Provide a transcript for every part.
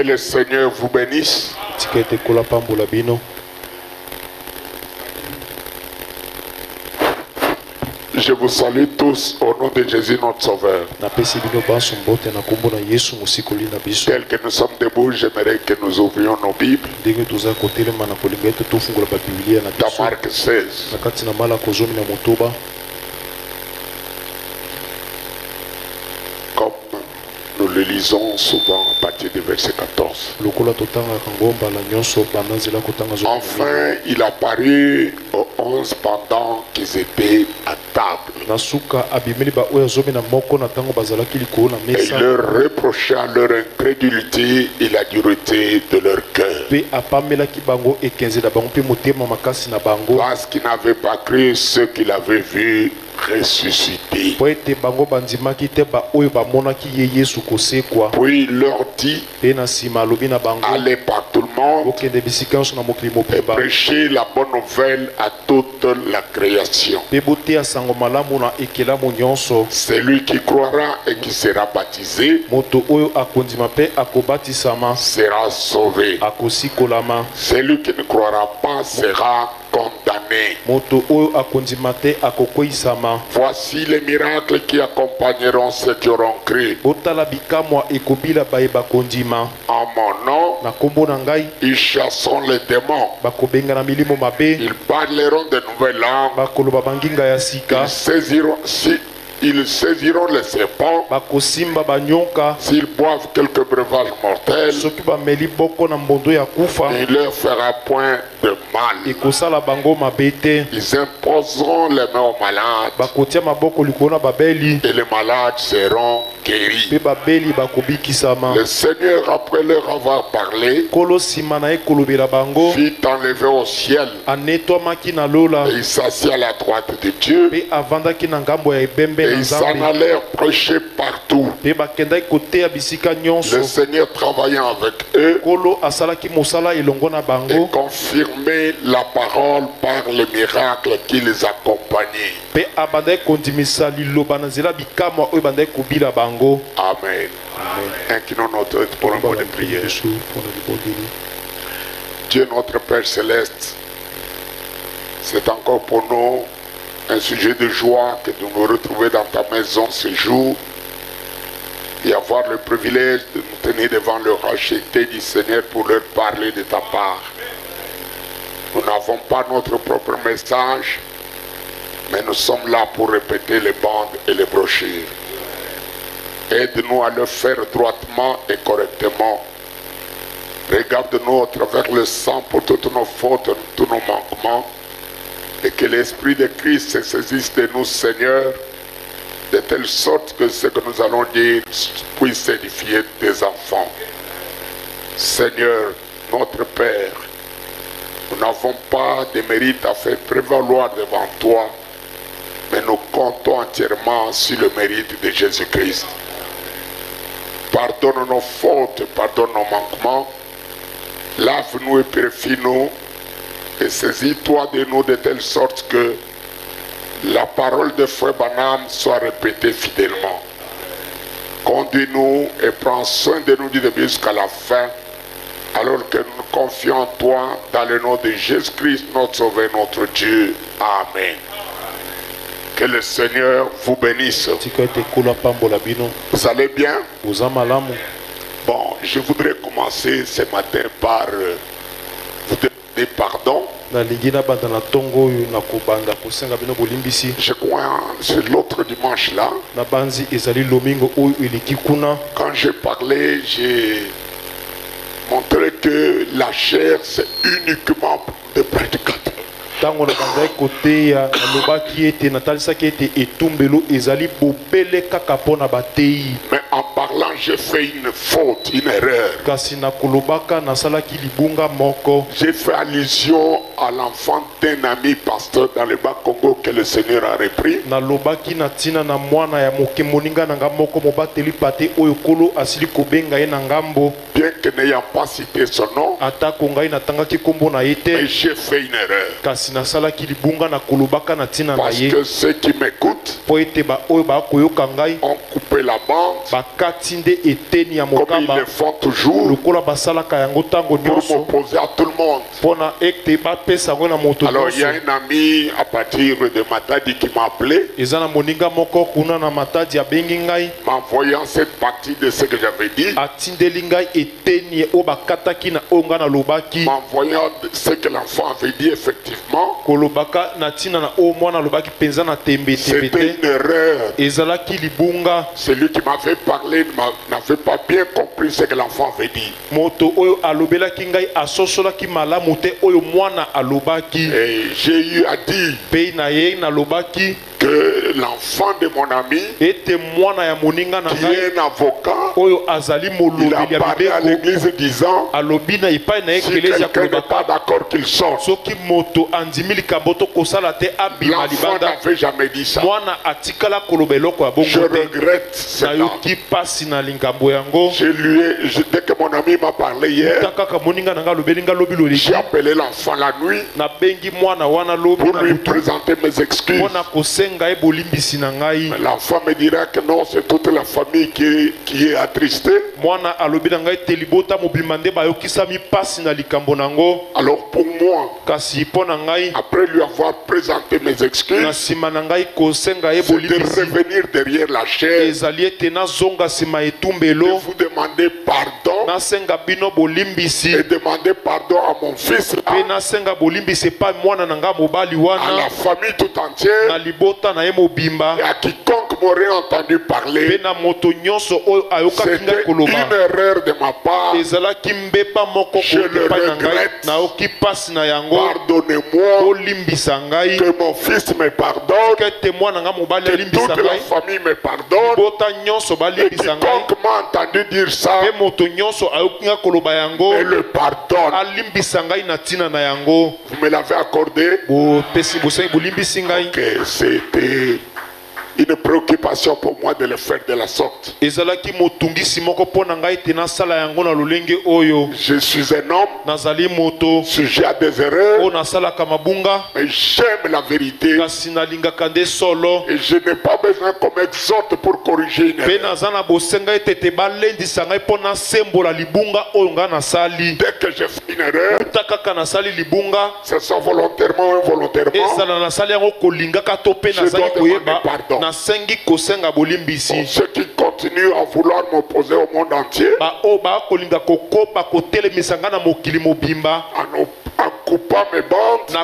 le Seigneur vous bénisse. Je vous salue tous au nom de Jésus notre Sauveur. Tel que nous sommes debout, j'aimerais que nous ouvrions nos Bibles. Dans Marc 16. Comme nous le lisons souvent à partir du verset 14. Enfin, il apparut aux 11 pendant qu'ils étaient à table. Et il leur reprocha leur incrédulité et la dureté de leur cœur. Parce qu'ils n'avaient pas cru ce qu'il avait vu ressuscité. Puis il leur dit, allez par tout le monde et prêchez la bonne nouvelle à toute la création. Celui qui croira et qui sera baptisé sera sauvé. Celui qui ne croira pas sera condamné. Voici les miracles qui accompagneront ceux qui auront cru. En mon nom, ils chasseront les démons. Ils parleront de nouvelles langues. Ils saisiront les serpents. S'ils boivent quelques breuvages mortels, il leur fera point de mal. Ils imposeront les mains aux malades et les malades seront guéris. Le Seigneur, après leur avoir parlé, fit enlever au ciel et il s'assit à la droite de Dieu. Et ils s'en allèrent prêcher partout. Le Seigneur travaillant avec eux et confirmait la parole par les miracles qui les accompagnaient. Amen. Inclinons notre tête pour un mot de prière. Dieu notre Père Céleste, c'est encore pour nous un sujet de joie que de nous retrouver dans ta maison ce jour et avoir le privilège de nous tenir devant le racheté du Seigneur pour leur parler de ta part. Nous n'avons pas notre propre message, mais nous sommes là pour répéter les bandes et les brochures. Aide-nous à le faire droitement et correctement. Regarde-nous au travers le sang pour toutes nos fautes, tous nos manquements. Et que l'Esprit de Christ se saisisse de nous, Seigneur, de telle sorte que ce que nous allons dire puisse édifier tes enfants. Seigneur, notre Père, nous n'avons pas de mérite à faire prévaloir devant toi, mais nous comptons entièrement sur le mérite de Jésus-Christ. Pardonne nos fautes, pardonne nos manquements, lave-nous et purifie-nous, et saisis-toi de nous de telle sorte que la parole de Frère Branham soit répétée fidèlement. Conduis-nous et prends soin de nous du début jusqu'à la fin, alors que nous confions en toi dans le nom de Jésus-Christ, notre Sauveur, notre Dieu. Amen. Que le Seigneur vous bénisse. Vous allez bien? Bon, je voudrais commencer ce matin par vous demander pardon. Je crois c'est l'autre dimanche là. Quand j'ai parlé, j'ai montré que la chair c'est uniquement des prédicateurs. Mais en parlant, j'ai fait une faute, une erreur. J'ai fait allusion à l'enfant d'un ami pasteur dans le Bas-Congo que le Seigneur a repris. Bien que n'ayant pas cité son nom, mais j'ai fait une erreur. Parce que ceux qui m'écoutent ont coupé couper la bande, comme ils le font toujours, pour m'opposer à tout le monde. Alors il y a un ami à partir de Matadi qui m'a appelé, m'envoyant cette partie de ce que j'avais dit, m'envoyant ce que l'enfant avait dit effectivement. C'était une erreur. Celui qui m'avait parlé n'avait pas bien compris ce que l'enfant avait dit. Et j'ai eu à dire que l'enfant de mon ami, qui est un avocat, il a parlé à l'église disant, si quelqu'un n'est pas d'accord qu'il sorte. L'enfant n'avait jamais dit ça. Je regrette cela. Dès que mon ami m'a parlé hier, j'ai appelé l'enfant la nuit pour lui présenter mes excuses. L'enfant me dira que non, c'est toute la famille qui est attristée. Alors pour moi, après lui avoir présenté mes excuses, c'est de revenir derrière la chaise, de vous demander pardon et demander pardon à mon fils, à la famille tout entière et à quiconque m'aurait entendu parler. C'était une erreur de ma part. Je le regrette. Pardonnez-moi, que mon fils me pardonne, que toute la famille me pardonne, et quiconque m'a entendu dire ça me le pardonne. Vous me l'avez accordé. Ok, c'était une préoccupation pour moi de le faire de la sorte. Je suis un homme sujet à des erreurs, mais j'aime la vérité et je n'ai pas besoin qu'on m'exhorte pour corriger une erreur. Dès que j'ai fait une erreur, ce soit volontairement ou involontairement, je dois demander pardon. Pour ceux qui continuent à vouloir m'opposer au monde entier, en coupant mes bandes, dire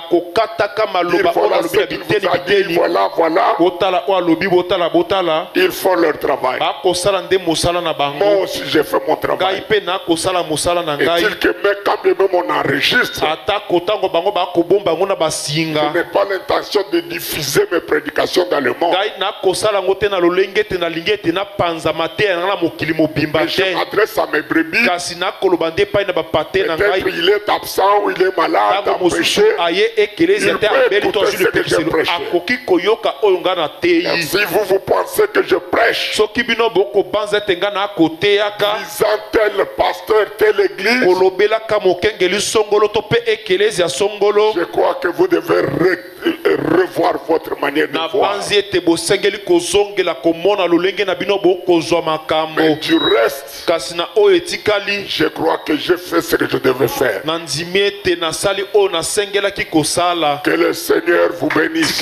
voilà ce qu'il vous a dit, voilà, ils font leur travail. Moi aussi j'ai fait mon travail. Est-il que même quand même on enregistre, je n'ai pas l'intention de diffuser mes prédications dans le monde. Mais je m'adresse à mes brebis. Peut-être il est absent ou il est malade, empêché. Il peut écouter ce que je prêche. Et si vous pensez que je prêche visant tel pasteur, telle église, je crois que vous devez revoir votre manière de voir. Mais du reste, je crois que j'ai fait ce que je devais faire. Que le Seigneur vous bénisse.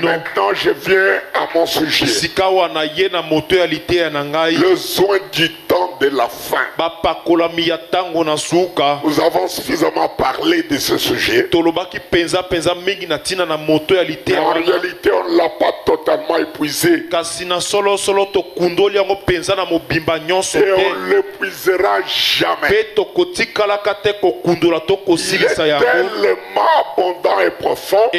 Maintenant je viens à mon sujet. Le soin du temps de la fin. Nous avons suffisamment parlé de ce sujet. Mais en réalité, on ne l'a pas totalement épuisé. Et on ne l'épuisera jamais. Il est tellement abondant et profond que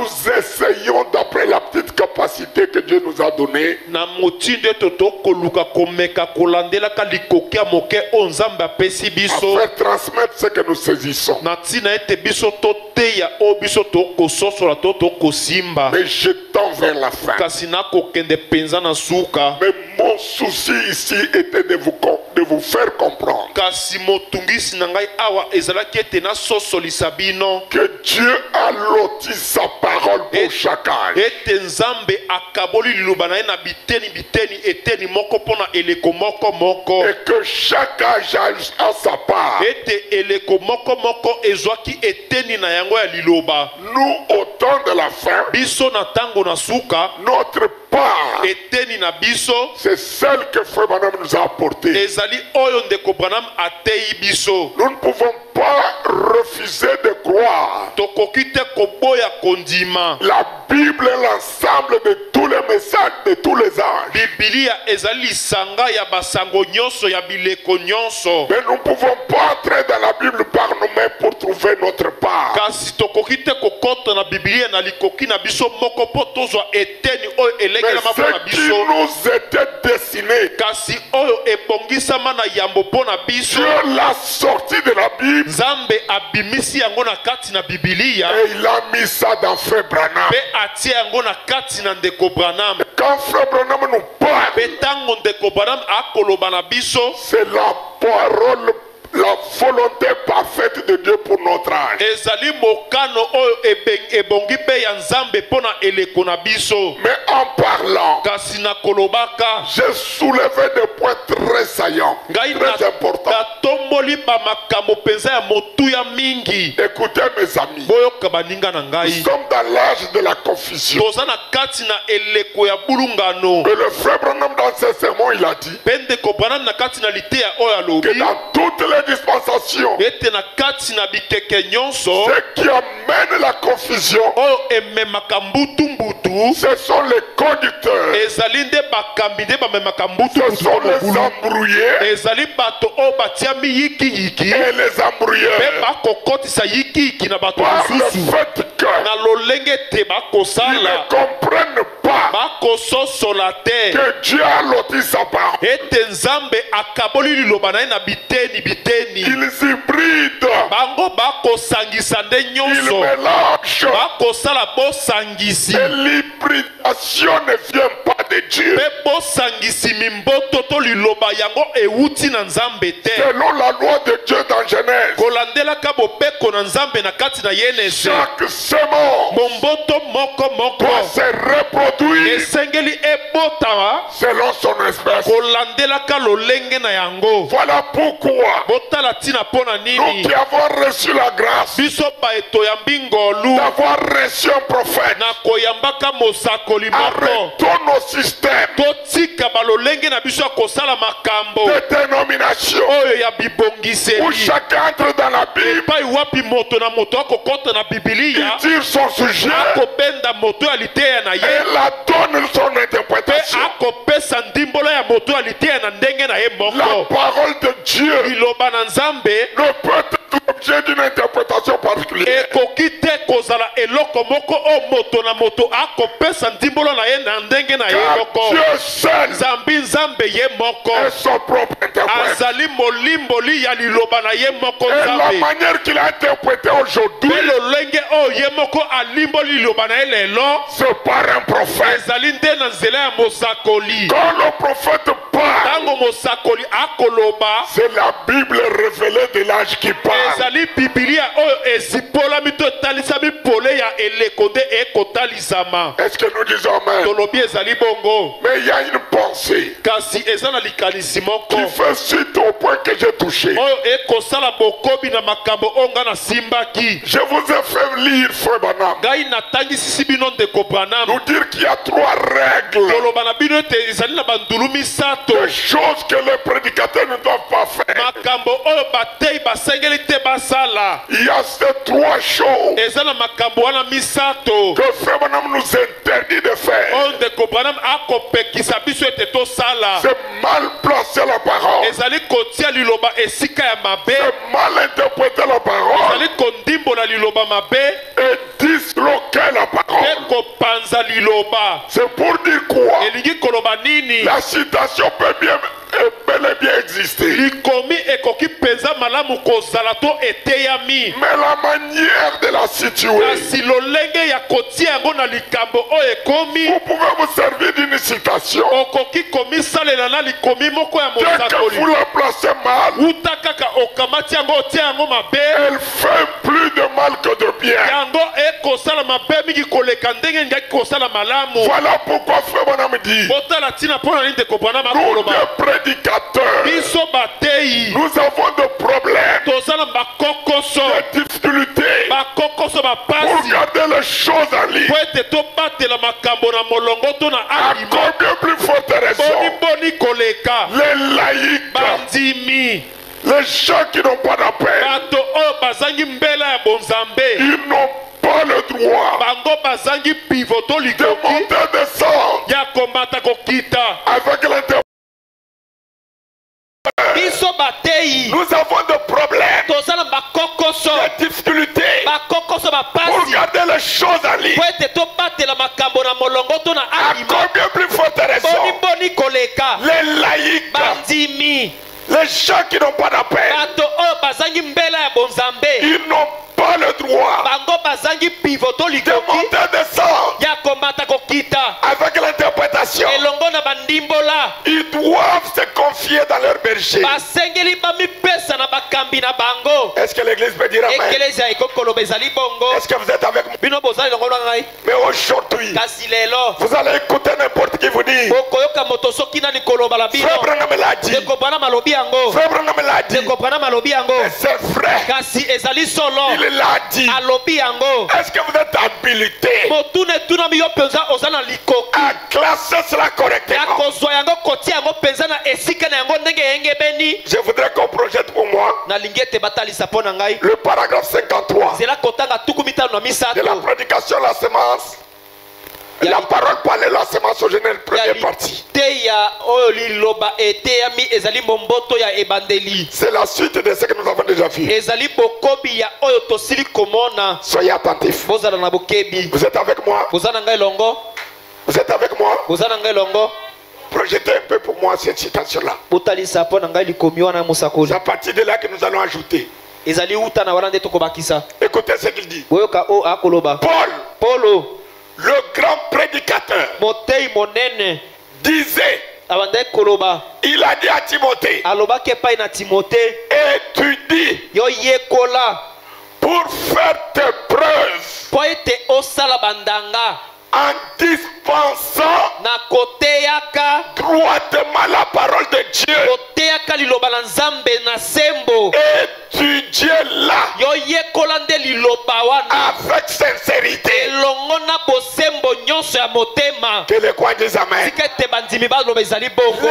nous essayons, d'après la petite capacité que Dieu nous a donnée, à faire transmettre ce que nous saisissons. Mais je tends vers la fin. Mais mon souci ici était de vous vous faire comprendre kasi motungisi na ngai awa ezalaki ete nasosolisa bino que Dieu a loti sa parole pour chacun. ete nzambe akaboli liloba na ye na biteni biteni eteni moko mpona eleko moko moko Et que chaque âge a sa part. ete eleko moko moko ezwaki eteni na yango ya liloba. Nous, au temps de la fin, Biso na tango na suka notre part, eteni na biso c'est celle que Frère Branham nous a apportée. ezali oyo ndeko Branham atei biso. Nous ne pouvons pas refuser de croire. Tokoki te koboya kondima La Bible est l'ensemble de tous les messages de tous les âges. Biblia ezali lisanga ya basango nyonso ya bileko nyonso. Mais nous ne pouvons pas entrer dans la Bible par nous-mêmes pour trouver notre part. Kasi tokoki te kokota na Biblia na likoki na biso moko po tozwa eteni oyo Mais elengelama mpo na ce qui biso. nous était destiné, Kasi oyo ebongisama na yambo mpo na biso. Dieu l'a sorti de la Bible Nzambe abimisi yango na kati na Biblia et il a mis ça dans Frère Branham. pe atie yango na kati na ndeko Branham. Quand Frère Branham nous parle, Pe tango ndeko Branham akoloba na biso c'est la parole, la volonté parfaite de Dieu pour notre âge. ezali mokano oyo ebongi mpe ya Nzambe mpo na eleko na biso. Mais en parlant, Kasi na kolobaka j'ai soulevé des points très saillants, ngai très importants. natomboli bamakambo mpenza ya motuya mingi. Écoutez mes amis, Boyoka baninga na nous ngai sommes dans l'âge de la confusion. toza na kati na eleko ya bulungano. Et le Frère Branham dans ses sermons, il a dit Pe ndeko Branham na kati na liteya oyo que alobi dans toutes les dispensations, ete na kati na bikeke nyonso ce qui amène la confusion, oyo ememaka mbutu ce sont les conducteurs, ezali nde bakambi nde bamemaka ce mbutu sont les mobulu. embrouillés Ezali bato oyo batiami yikiyiki et les mpe embrouilleurs bakokotisa yikiyiki na bato par le mosusu fait que na lolenge te ils bakosala ne comprennent pas bakososola te que Dieu a loti sa parole. ete Nzambe akaboli liloba na ye na biteni biteni. Ils hybrident, Bango bakosangisa nde ils nyonso mélangent. bakosala bosangisi Et l'hybridation ne vient pas de Dieu. mpe bosangisi mimboto to liloba yango ewuti na Nzambe te. Selon la loi de Dieu dans Genèse, Kolandelaka bopeko na Nzambe na kati na Yenese, chaque semence momboto moko moko doit se reproduire esengeli ebotama selon son espèce. kolandelaka lolenge na yango. Voilà pourquoi Botala tina mpo na nous nini qui avons reçu la grâce biso baeto ya mbingolu d'avoir reçu un prophète, na koyambaka mosakoli moko arrêtons nos systèmes totika balolenge na biso ya kosala makambo de dénomination oyo ya où bibongiseli chacun entre dans la Bible, epai wapi moto na moto akokɔta na il bibilia tire son sujet akobenda moto ya liteya na ye et la donne son mpe interprétation. akopesa ndimbola ya moto ya liteya na ndenge na ye La moko. parole de Dieu Liloba na Nzambe ne peut être l'objet d'une interprétation particulière. ekoki te kozala eloko moko o moto na moto akopesa ndimbola na ye na ndenge na ye Car moko. Dieu seul Nzambe ye moko est son propre interprète. azali molimboli ya liloba na ye moko Et la Nzambe. manière qu'il a interprété aujourd'hui, Mpe lolenge oyo ye moko alimboli liloba na ye lelo c'est par un prophète. ezali nde na nzela ya mosakoli. Quand le prophète parle, Tango mosakoli akoloba c'est la Bible révélée de l'âge qui parle. ezali bibilia oyo ezipolami to etalisami pole ya eleko nde ekotalisama. Est-ce que nous disons Amen? Tolobi ezali bongo Mais il y a une pensée kasi eza na likanisi moko qui fait suite au point que j'ai touché. oyo ekosala bokobi na makambo oyo nga nasimbaki. Je vous ai fait lire, Frère Branham, Ngai natangisisi bino ndeko Branham nous dire qu'il y a 3 règles, koloba na bino ete ezali na bandulu misato des choses que les prédicateurs ne doivent pas faire. makambo oyo batei basengeli te basala. Il y a ces 3 choses Eza na makambo wana misato que Frère Branham nous interdit de faire. oyo ndeko Branham akopekisa biso ete tosala. C'est mal placer la parole, Ezali kotia liloba esika ya mabe, c'est mal interpréter la parole ezali kondimbola liloba mabe et disloquer la parole. mpe kopanza liloba. C'est pour dire quoi? Elingi koloba nini? La citation peut bel et bien exister. Likomi ekoki penza malamu malamu kozala to eteyami. Mais la manière de la situer, Kasi lolenge ya kotia yango na likambo oyo ekomi. vous pouvez vous servir d'une citation. Okoki komisalela na likomi moko ya Dès que mosakoli. vous la placez mal, Uta kaka okamati yango otia yango mabe. elle fait plus de mal que de bien. Yango ekosala mabe mingi koleka ndenge ngaki kosala malamu. Voilà pourquoi frère Bonhomme dit, Botala tina pona nini tekopana nous makoloba. les prédicateurs, Biso batei. nous avons des problèmes, Tozala bakokoso. des difficultés Bakokoso pour bapasi. garder les choses en ligne. Po ete tobatela makambo na molongo to na À alima. combien plus forte Boni raison, boni koleka. les laïcs, Bandimi. les gens qui n'ont pas d'appel, Bato oyo bazangi mbela ya bonzambe. ils n'ont pas le droit Bango bazangi pivoto de likoki. monter, descendre Ya komata kokita. avec l'interprète. Biso batei. Nous avons des problèmes, Tozala bakokoso. des difficultés Bakokoso pour bapasi. garder les choses en ligne. Po ete tobatela makambo na molongo to na À alima. combien plus forte Boni raison, boni koleka. les laïcs, Bandimi. les gens qui n'ont pas d'appel, Bato oyo bazangi mbela ya bonzambe. ils n'ont pas le droit Bango bazangi pivoto de likoki. monter, descendre Ya komata kokita. avec l'interprétation. Elongo na bandimbola. Ils doivent se confier dans leur berger. Basengeli bamipesa na bakambi na bango. Est-ce que l'église peut dire amen? Ekelezia ekokoloba ezali bongo. Est-ce que vous êtes avec moi? Bino bozali longo na ngai. Mais aujourd'hui, Kasi lelo. vous allez écouter n'importe qui vous dit. Okoyoka moto soki nani koloba la bino. Frère Branham l'a dit. Ndeko bwana malobi yango. Frère Branham l'a dit. Ndeko bwana malobi yango. Mais c'est vrai. Kasi ezali solo. Il l'a dit. Alobi yango. Est-ce que vous êtes habilité Motune tuna mi yo penza oza na likoki. à classer cela Ya correctement? kozwa yango kotia yango penza na esika na yango ndenge yengebeni. Je voudrais qu'on projette pour moi Nalingi ete batalisa mpo na ngai. le paragraphe 53 Zela kotanga tuku mitano na de la misato. prédication de la semence. La parole parlée, la semence au général, première partie. Teya oyo liloba eteyami ezali momboto ya ebandeli. C'est la suite de ce que nous avons déjà vu. Ezali bokobi ya oyo tosili komona. Soyez attentifs. Bozala na bokebi. Vous êtes avec moi? Boza na ngai longo. Vous êtes avec moi? Boza na ngai longo. Projetez un peu pour moi cette citation-là. Botalisa mpo na ngai likomi wana mosakoli. C'est à partir de là que nous allons ajouter. Ezali uta na wana nde tokobakisa. Écoutez ce qu'il dit. Boyoka o akoloba. Paul, Polo le grand prédicateur, motei monene disait, abandai koloba. il a dit à Timothée, Alobaki epai na Timote. étudie Yo yekola pour faire tes preuves po ete osala bandanga en dispensant na koteyaka. droitement la parole de Dieu. Koteyaka liloba na nzambe na sembo. Étudiez-la Yo yekola nde liloba wana. avec sincérité. Elongo na bosembo nyonso ya motema. Que les croix disent amen. Tika ete bandimi baloba ezali bongo.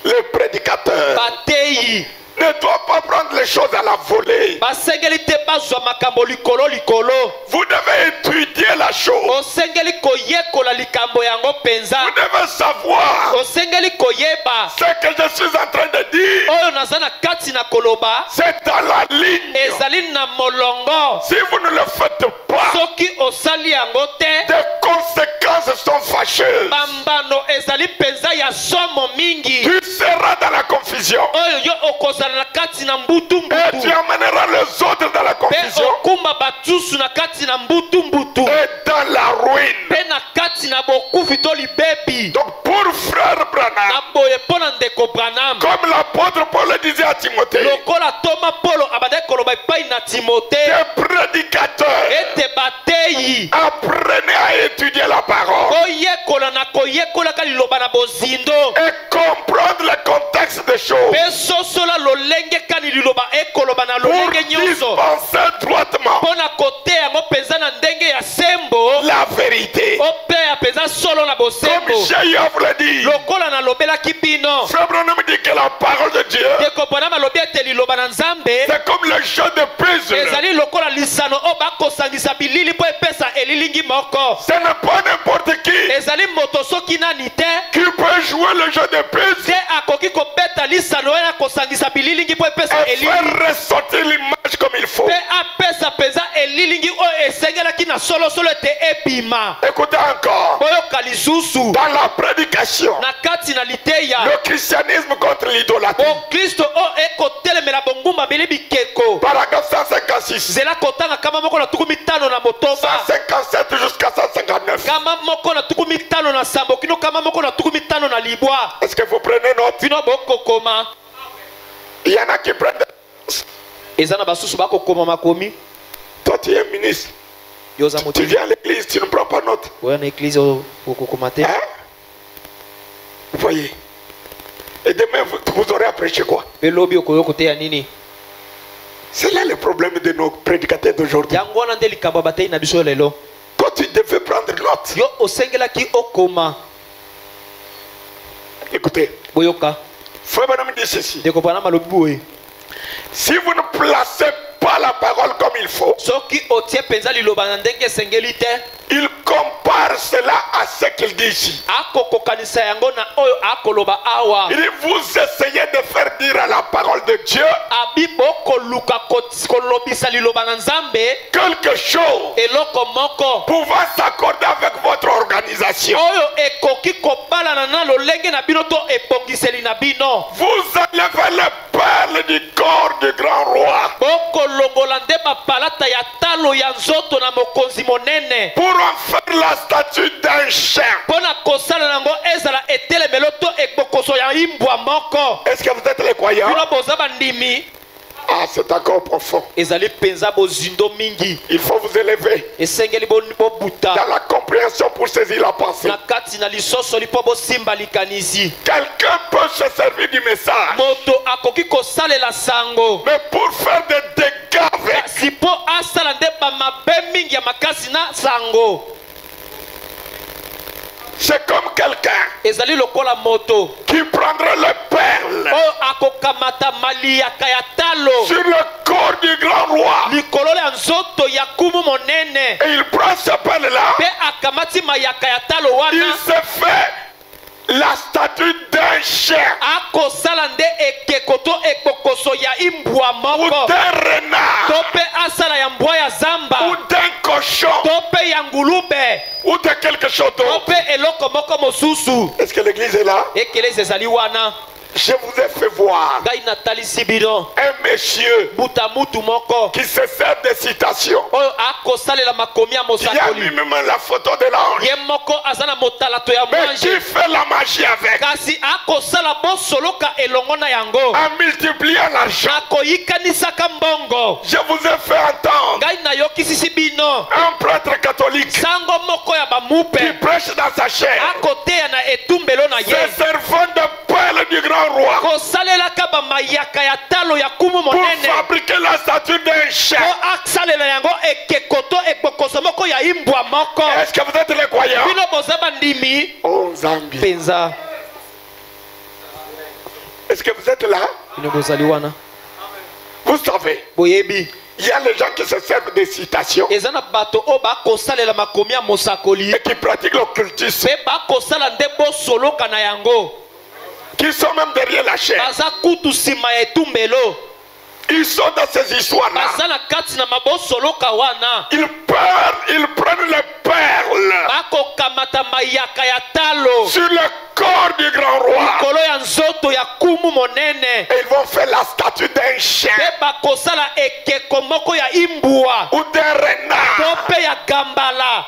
Le prédicateur Bateyi ne doit pas prendre les choses à la volée. basengeli te bazwa makambo likolo likolo. Vous devez étudier la chose. Osengeli koyekola likambo yango penza. Vous devez savoir Osengeli koyeba ce que je suis en train de dire. oyo naza na kati na koloba C'est dans la ligne. ezali na molongo. Si vous ne le faites pas, Soki osali yango te, des conséquences sont fâcheuses. bambano ezali penza ya somo mingi. Tu seras dans la confusion. Oyo yo okozala na kati na mbutu Et tu mbutu. amèneras les autres dans la Pe confusion okumba batusu na kati na mbutu mbutu. et dans la ruine. Pe na kati na bokufi to libebi. Donc pour frère Branham, Na boye mpo na ndeko Branham. comme l'apôtre Paul le disait à Timothée, Lokola Toma Polo abandaki koloba epai na Timote. des prédicateurs, Ete bateyi apprenez à étudier la parole koyekola na koyekolaka liloba na bozindo. et comprendre le contexte des choses Pe sosola lolenge kani liloba ekoloba na pour lolenge nyonso. dispenser droitement Mpo na koteya yango penza na ndenge ya sembo. la vérité. Opeya penza solo na Comme bosembo. Jéhovah vous l'a dit, Lokola na lobelaki bino. frère Branham dit que la parole de Dieu, Ndeko Branham alobi ete liloba na Nzambe c'est comme le jeu de puzzle. ezali lokola lisano oyo bakosangisa bilili mpo epesa elilingi moko. Ce n'est pas n'importe qui Ezali moto soki nani te qui peut jouer le jeu de puzzle te akoki kobeta lisano oyo ya kosangisa bililingi mpo epesa et elilingi faire ressortir l'image comme comme il faut. Écoutez encore. Dans la prédication, le christianisme contre l'idolâtrie. Paragraphe 156. 157 jusqu'à 159. Est-ce que vous prenez note? Il y en a qui prennent des... Toi tu es ministre. Tu viens à l'église, tu ne prends pas note. Hein? Vous voyez? Et demain vous aurez à prêcher quoi? C'est là le problème de nos prédicateurs d'aujourd'hui. Quand tu devais prendre note. Écoutez. Frère Branham dit ceci. Si vous ne placez pas la parole comme il faut, il compare cela à ce qu'il dit ici. Il dit, vous essayez de faire dire à la parole de Dieu quelque chose pouvant s'accorder avec votre organisation. Vous enlevez les perles du corps du grand roi pour en faire la statue d'un chien. Est-ce que vous êtes les croyants? Ah, c'est encore profond. Il faut vous élever dans la compréhension pour saisir la pensée. Quelqu'un peut se servir du message, mais pour faire des dégâts avec. C'est comme quelqu'un qui prendrait les perles sur le corps du grand roi. Et il prend ces perles-là. Il se fait la statue d'un chien ou d'un renard ou d'un cochon ou de quelque chose d'autre. Est-ce que l'église est là? Je vous ai fait voir un monsieur qui se sert de citations. Il y a lui-même la photo de l'ange, mais qui fait la magie avec en multipliant l'argent. Je vous ai fait entendre un prêtre catholique qui prêche dans sa chair, se servant de perles du grand roi pour fabriquer la statue d'un chien. Est-ce que vous êtes les croyants? Oh Zambie. Est-ce que vous êtes là? Vous savez, il y a les gens qui se servent des citations et qui pratiquent l'occultisme, qui sont même derrière la chair. Ils sont dans ces histoires-là. Ils prennent les perles sur le corps du grand roi et ils vont faire la statue d'un chien ou d'un renard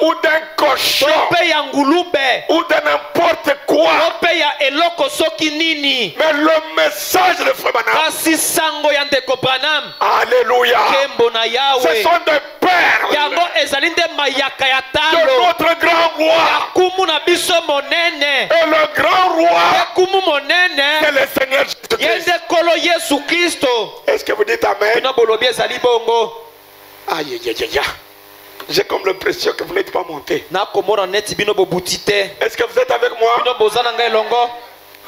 ou d'un cochon ou de n'importe quoi. Mais le message de Frère Branham, alléluia, ce sont des perles de notre grand roi. Et le grand roi, c'est le Seigneur Jésus-Christ. Est-ce que vous dites amen? Aïe, aïe, aïe, aïe. J'ai comme l'impression que vous n'êtes pas monté. Est-ce que vous êtes avec moi?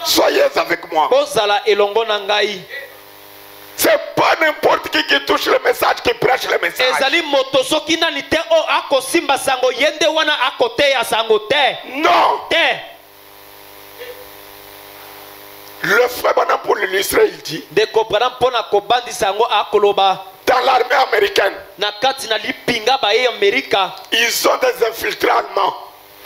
Soyez avec moi. C'est pas n'importe qui touche le message, qui prêche le message. Non. Le frère Branham, pour l'illustrer, il dit, dans dans l'armée américaine. na kati na lipinga baye Amerika. Ils sont des infiltrés allemands.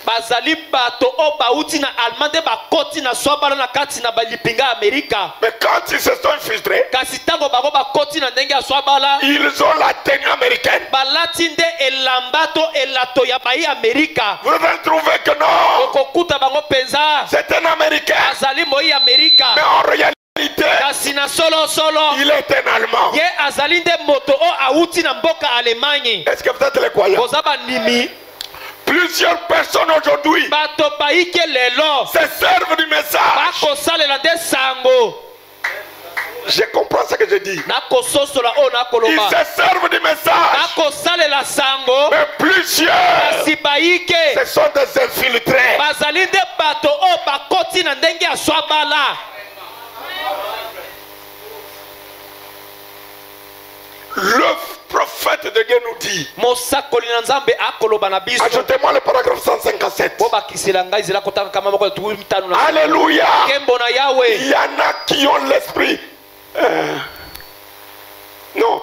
Bazali bato o bauti na Allemagne bakoti na swabala na kati na balipinga Amerika. Mais quand ils se sont infiltrés, Kasi tango bako bakoti na ndenge ya swabala, ils ont la tenue américaine. balati nde elambato elato ya baye Amerika. Vous allez trouver que non, Okokuta bango penza c'est un Américain. azali moi Amerika. Mais en réalité, Kasi na solo il est un Allemand. ye azali nde moto o auti na mboka Allemagne. Est-ce que vous êtes les croyants? Boza bandimi Plusieurs personnes aujourd'hui bato baike lelo se servent du message. bakosalela nde sango. Je comprends ce que je dis. Nakososola o Ils nakoloba se servent du message. bakosalela sango. Mais plusieurs, Kasi baike ce sont des infiltrés. bazali nde bato o bakoti na ndenge ya swabala. Le prophète de Dieu nous dit, Mosakoli na Nzambe akoloba na biso. ajoutez-moi le paragraphe 157. Bo bakisela ngai zela kotaka kama moko tu mitano na Alléluia. kembo na Yawe. Il y en a qui ont l'esprit. Non,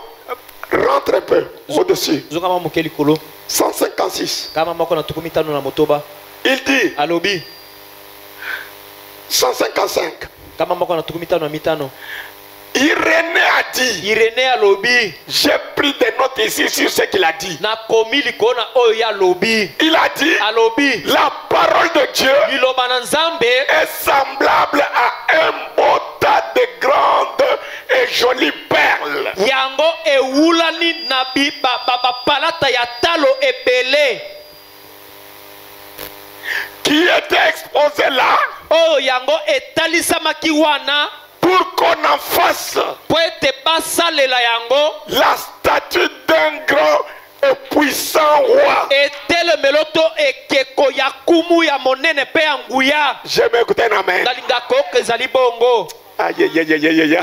rentre un peu au-dessus. Zongama mokeli kolo 156. kama moko na tuku mitano na motoba. Il dit, Alobi 155. kama moko na tuku mitano na mitano. Irénée a dit, Irénée alobi j'ai pris des notes ici sur ce qu'il a dit. na komi likona oyo ya lobi. Il a dit, Alobi la parole de Dieu liloba na Nzambe est semblable à un beau tas de grandes et jolies perles yango ewulani na palata ya talo ebele qui était exposé là oyo yango etalisamaki wana pour qu'on en fasse po ete basalela yango la statue d'un grand et puissant roi. etelemelo to ekeko ya kumu ya monene mpe ya nguya. J'aime écouter un amen. nalingaka oyo ezali bongo. Aïe, aïe, aïe, aïe, aïe, aïe.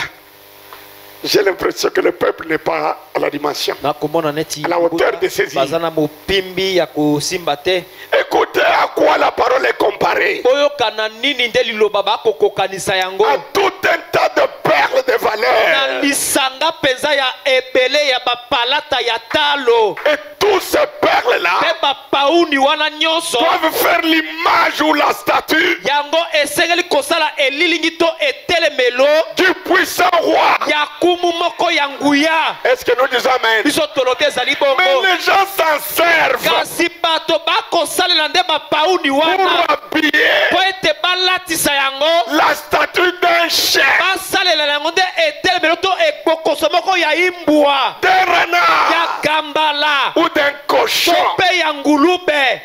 J'ai l'impression que le peuple n'est pas à la dimension, nakomona neti à la hauteur de ses baza îles. na mopimbi ya kosimba te. Écoutez à quoi la parole est comparée. oyokana nini nde liloba bakokokanisa yango À tout un tas de perles de na valeur. lisanga mpenza ya ebele ya bapalata ya talo Et tous ces perles-là mpe bapauni wana nyonso doivent faire l'image ou la statue yango esengeli kosala elilingi to etelemelo du puissant roi. ya kumu moko ya nguya. Est-ce que nous disons amen? biso tolobi ezali Mais bongo les gens s'en servent kasi bato bakosalela nde bapauni pour wana habiller po ete balatisa yango la statue d'un chien, basalela yango nde etelemelo to ekpokoso moko ya imbwa d'un ya renard gambala ou d'un to cochon. mpe ya ngulube.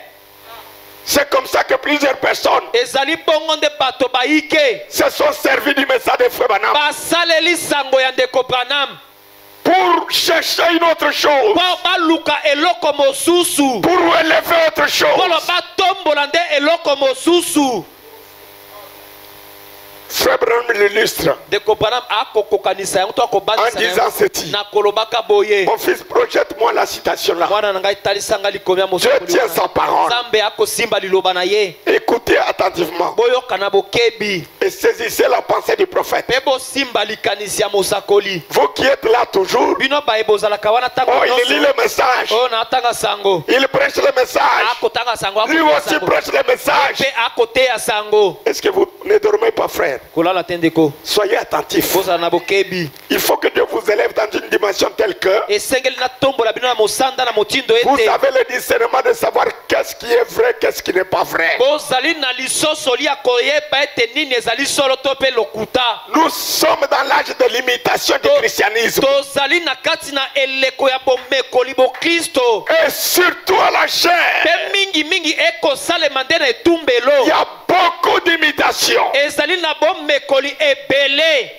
C'est comme ça que plusieurs personnes ezali bongo nde bato baike se sont servis du message de Frère Branham basaleli sango ya ndeko Branham pour chercher une autre chose, mpo baluka eloko mosusu pour élever autre mpona chose. batombola nde eloko mosusu. Frère Branham l'illustre ndeko Branham akokokanisa yango to en akobandisa disant yango ceci. na kolobaka boye. Mon fils, projette-moi la citation là. mwana na ngai talisanga likomi ya Dieu tient sa parole. nzambe akosimba liloba na ye. Écoutez attentivement boyokana bokebi et saisissez la pensée du prophète. mpe bosimba likanisi ya mosakoli. Vous qui êtes là toujours, bino baye bozalaka wana ntango oh, il lit nyonso le message, oyo naatanga sango il prêche le message, akotanga sango lui akoteya aussi sango. prêche le message. mpe akoteya sango. Est-ce que vous ne dormez pas, frère? kolala te ndeko Soyez attentifs. bozala na bokebi. Il faut que Dieu vous élève dans une dimension telle que esengeli natombola bino na mosanda na motindo vous ete avez le discernement de savoir qu'est-ce qui est vrai, qu'est-ce qui n'est pas vrai. bozali na lisosoli ya koyeba ete nini ezali solo to mpe lokuta. Nous sommes dans l'âge de l'imitation du christianisme. tozali na kati na eleko ya bomekoli bokristo Et surtout à la chair, mpe mingimingi ekosalema nde na etumbelo. il y a beaucoup d'imitations. ezali na bomekoli ebele.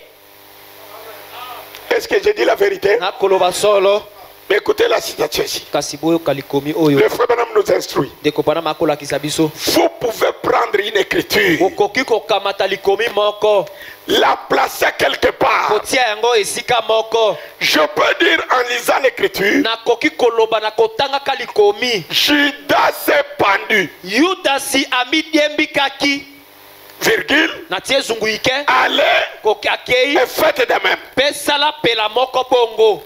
Est-ce que j'ai dit la vérité? nakoloba solo Mais écoutez la citation ici. kasi boyoka likomi oyo Le frère Branham nous instruit. ndeko Branham akolakisa biso. Vous pouvez prendre une écriture, okoki kokamata likomi moko la placer quelque part. kotia yango esika moko. Je peux dire en lisant l'écriture, nakoki koloba na kotangaka likomi Judas s'est pendu, yudasi amidiembikaki virgule, na tie ezunguike allez koki akei et faites de même. mpe sala pela moko bongo.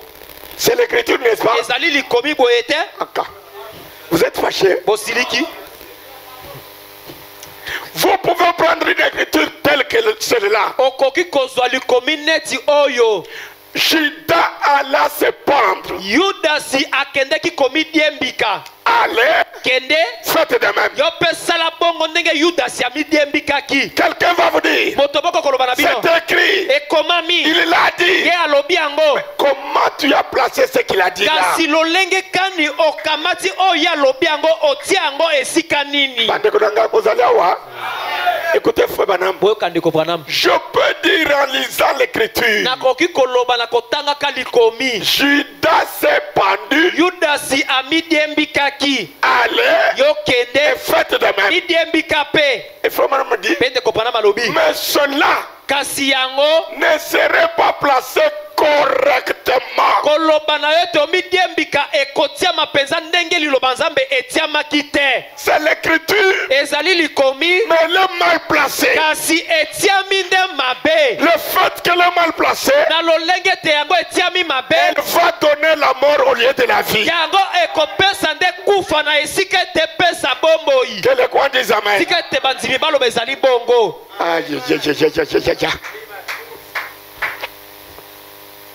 C'est l'écriture, n'est-ce pas? ezali likomi boye te. Vous êtes fâché? Bosiliki. Vous pouvez prendre une écriture telle que celle-là. Okoki kozwa likomi neti oyo. Judas alla se pendre. Yudasi akendeki komi diembika. Allez, Kende. faites de même. Yo pe sala bongo ndenge Yudasi ami diembikaki. Quelqu'un va vous dire, Motoboko koloba na bino. c'est écrit. Ekomami. Il l'a dit. Ye alobi yango. Comment tu as placé ce qu'il a dit là? Kasi lolenge kani okamati oyo alobi yango otia yango esika nini? Bandeko nanga kozali awa. Écoutez, frère Branham. Boyoka ndeko Branham. Je peux dire en lisant l'écriture. Nakoki koloba na kotanga kalikomi. Judas s'est pendu. Yudasi ami diembikaki. Allez, Yo et kende. faites de même. Ni diembika pe. Et frère Branham me dit, Pe ndeko Branham alobi. mais cela Kasi yango ne serait pas placé correctement. koloba na yo tomi diembika ekotiama penza ndenge liloba nzambe etiamaki te. C'est l'écriture, Ezali likomi. mais elle est mal placée. Kasi etiami nde mabe. Le fait qu'elle est mal placée, Na lolenge te yango etiami mabe. elle va donner la mort au lieu de la vie. Yango ekopesa nde kufa na esika ete pesa bomboi. Que les coins disent amen. Esika ete bandimi baloba ezali bongo. Aïe, aïe, aïe, aïe, aïe, aïe, aïe.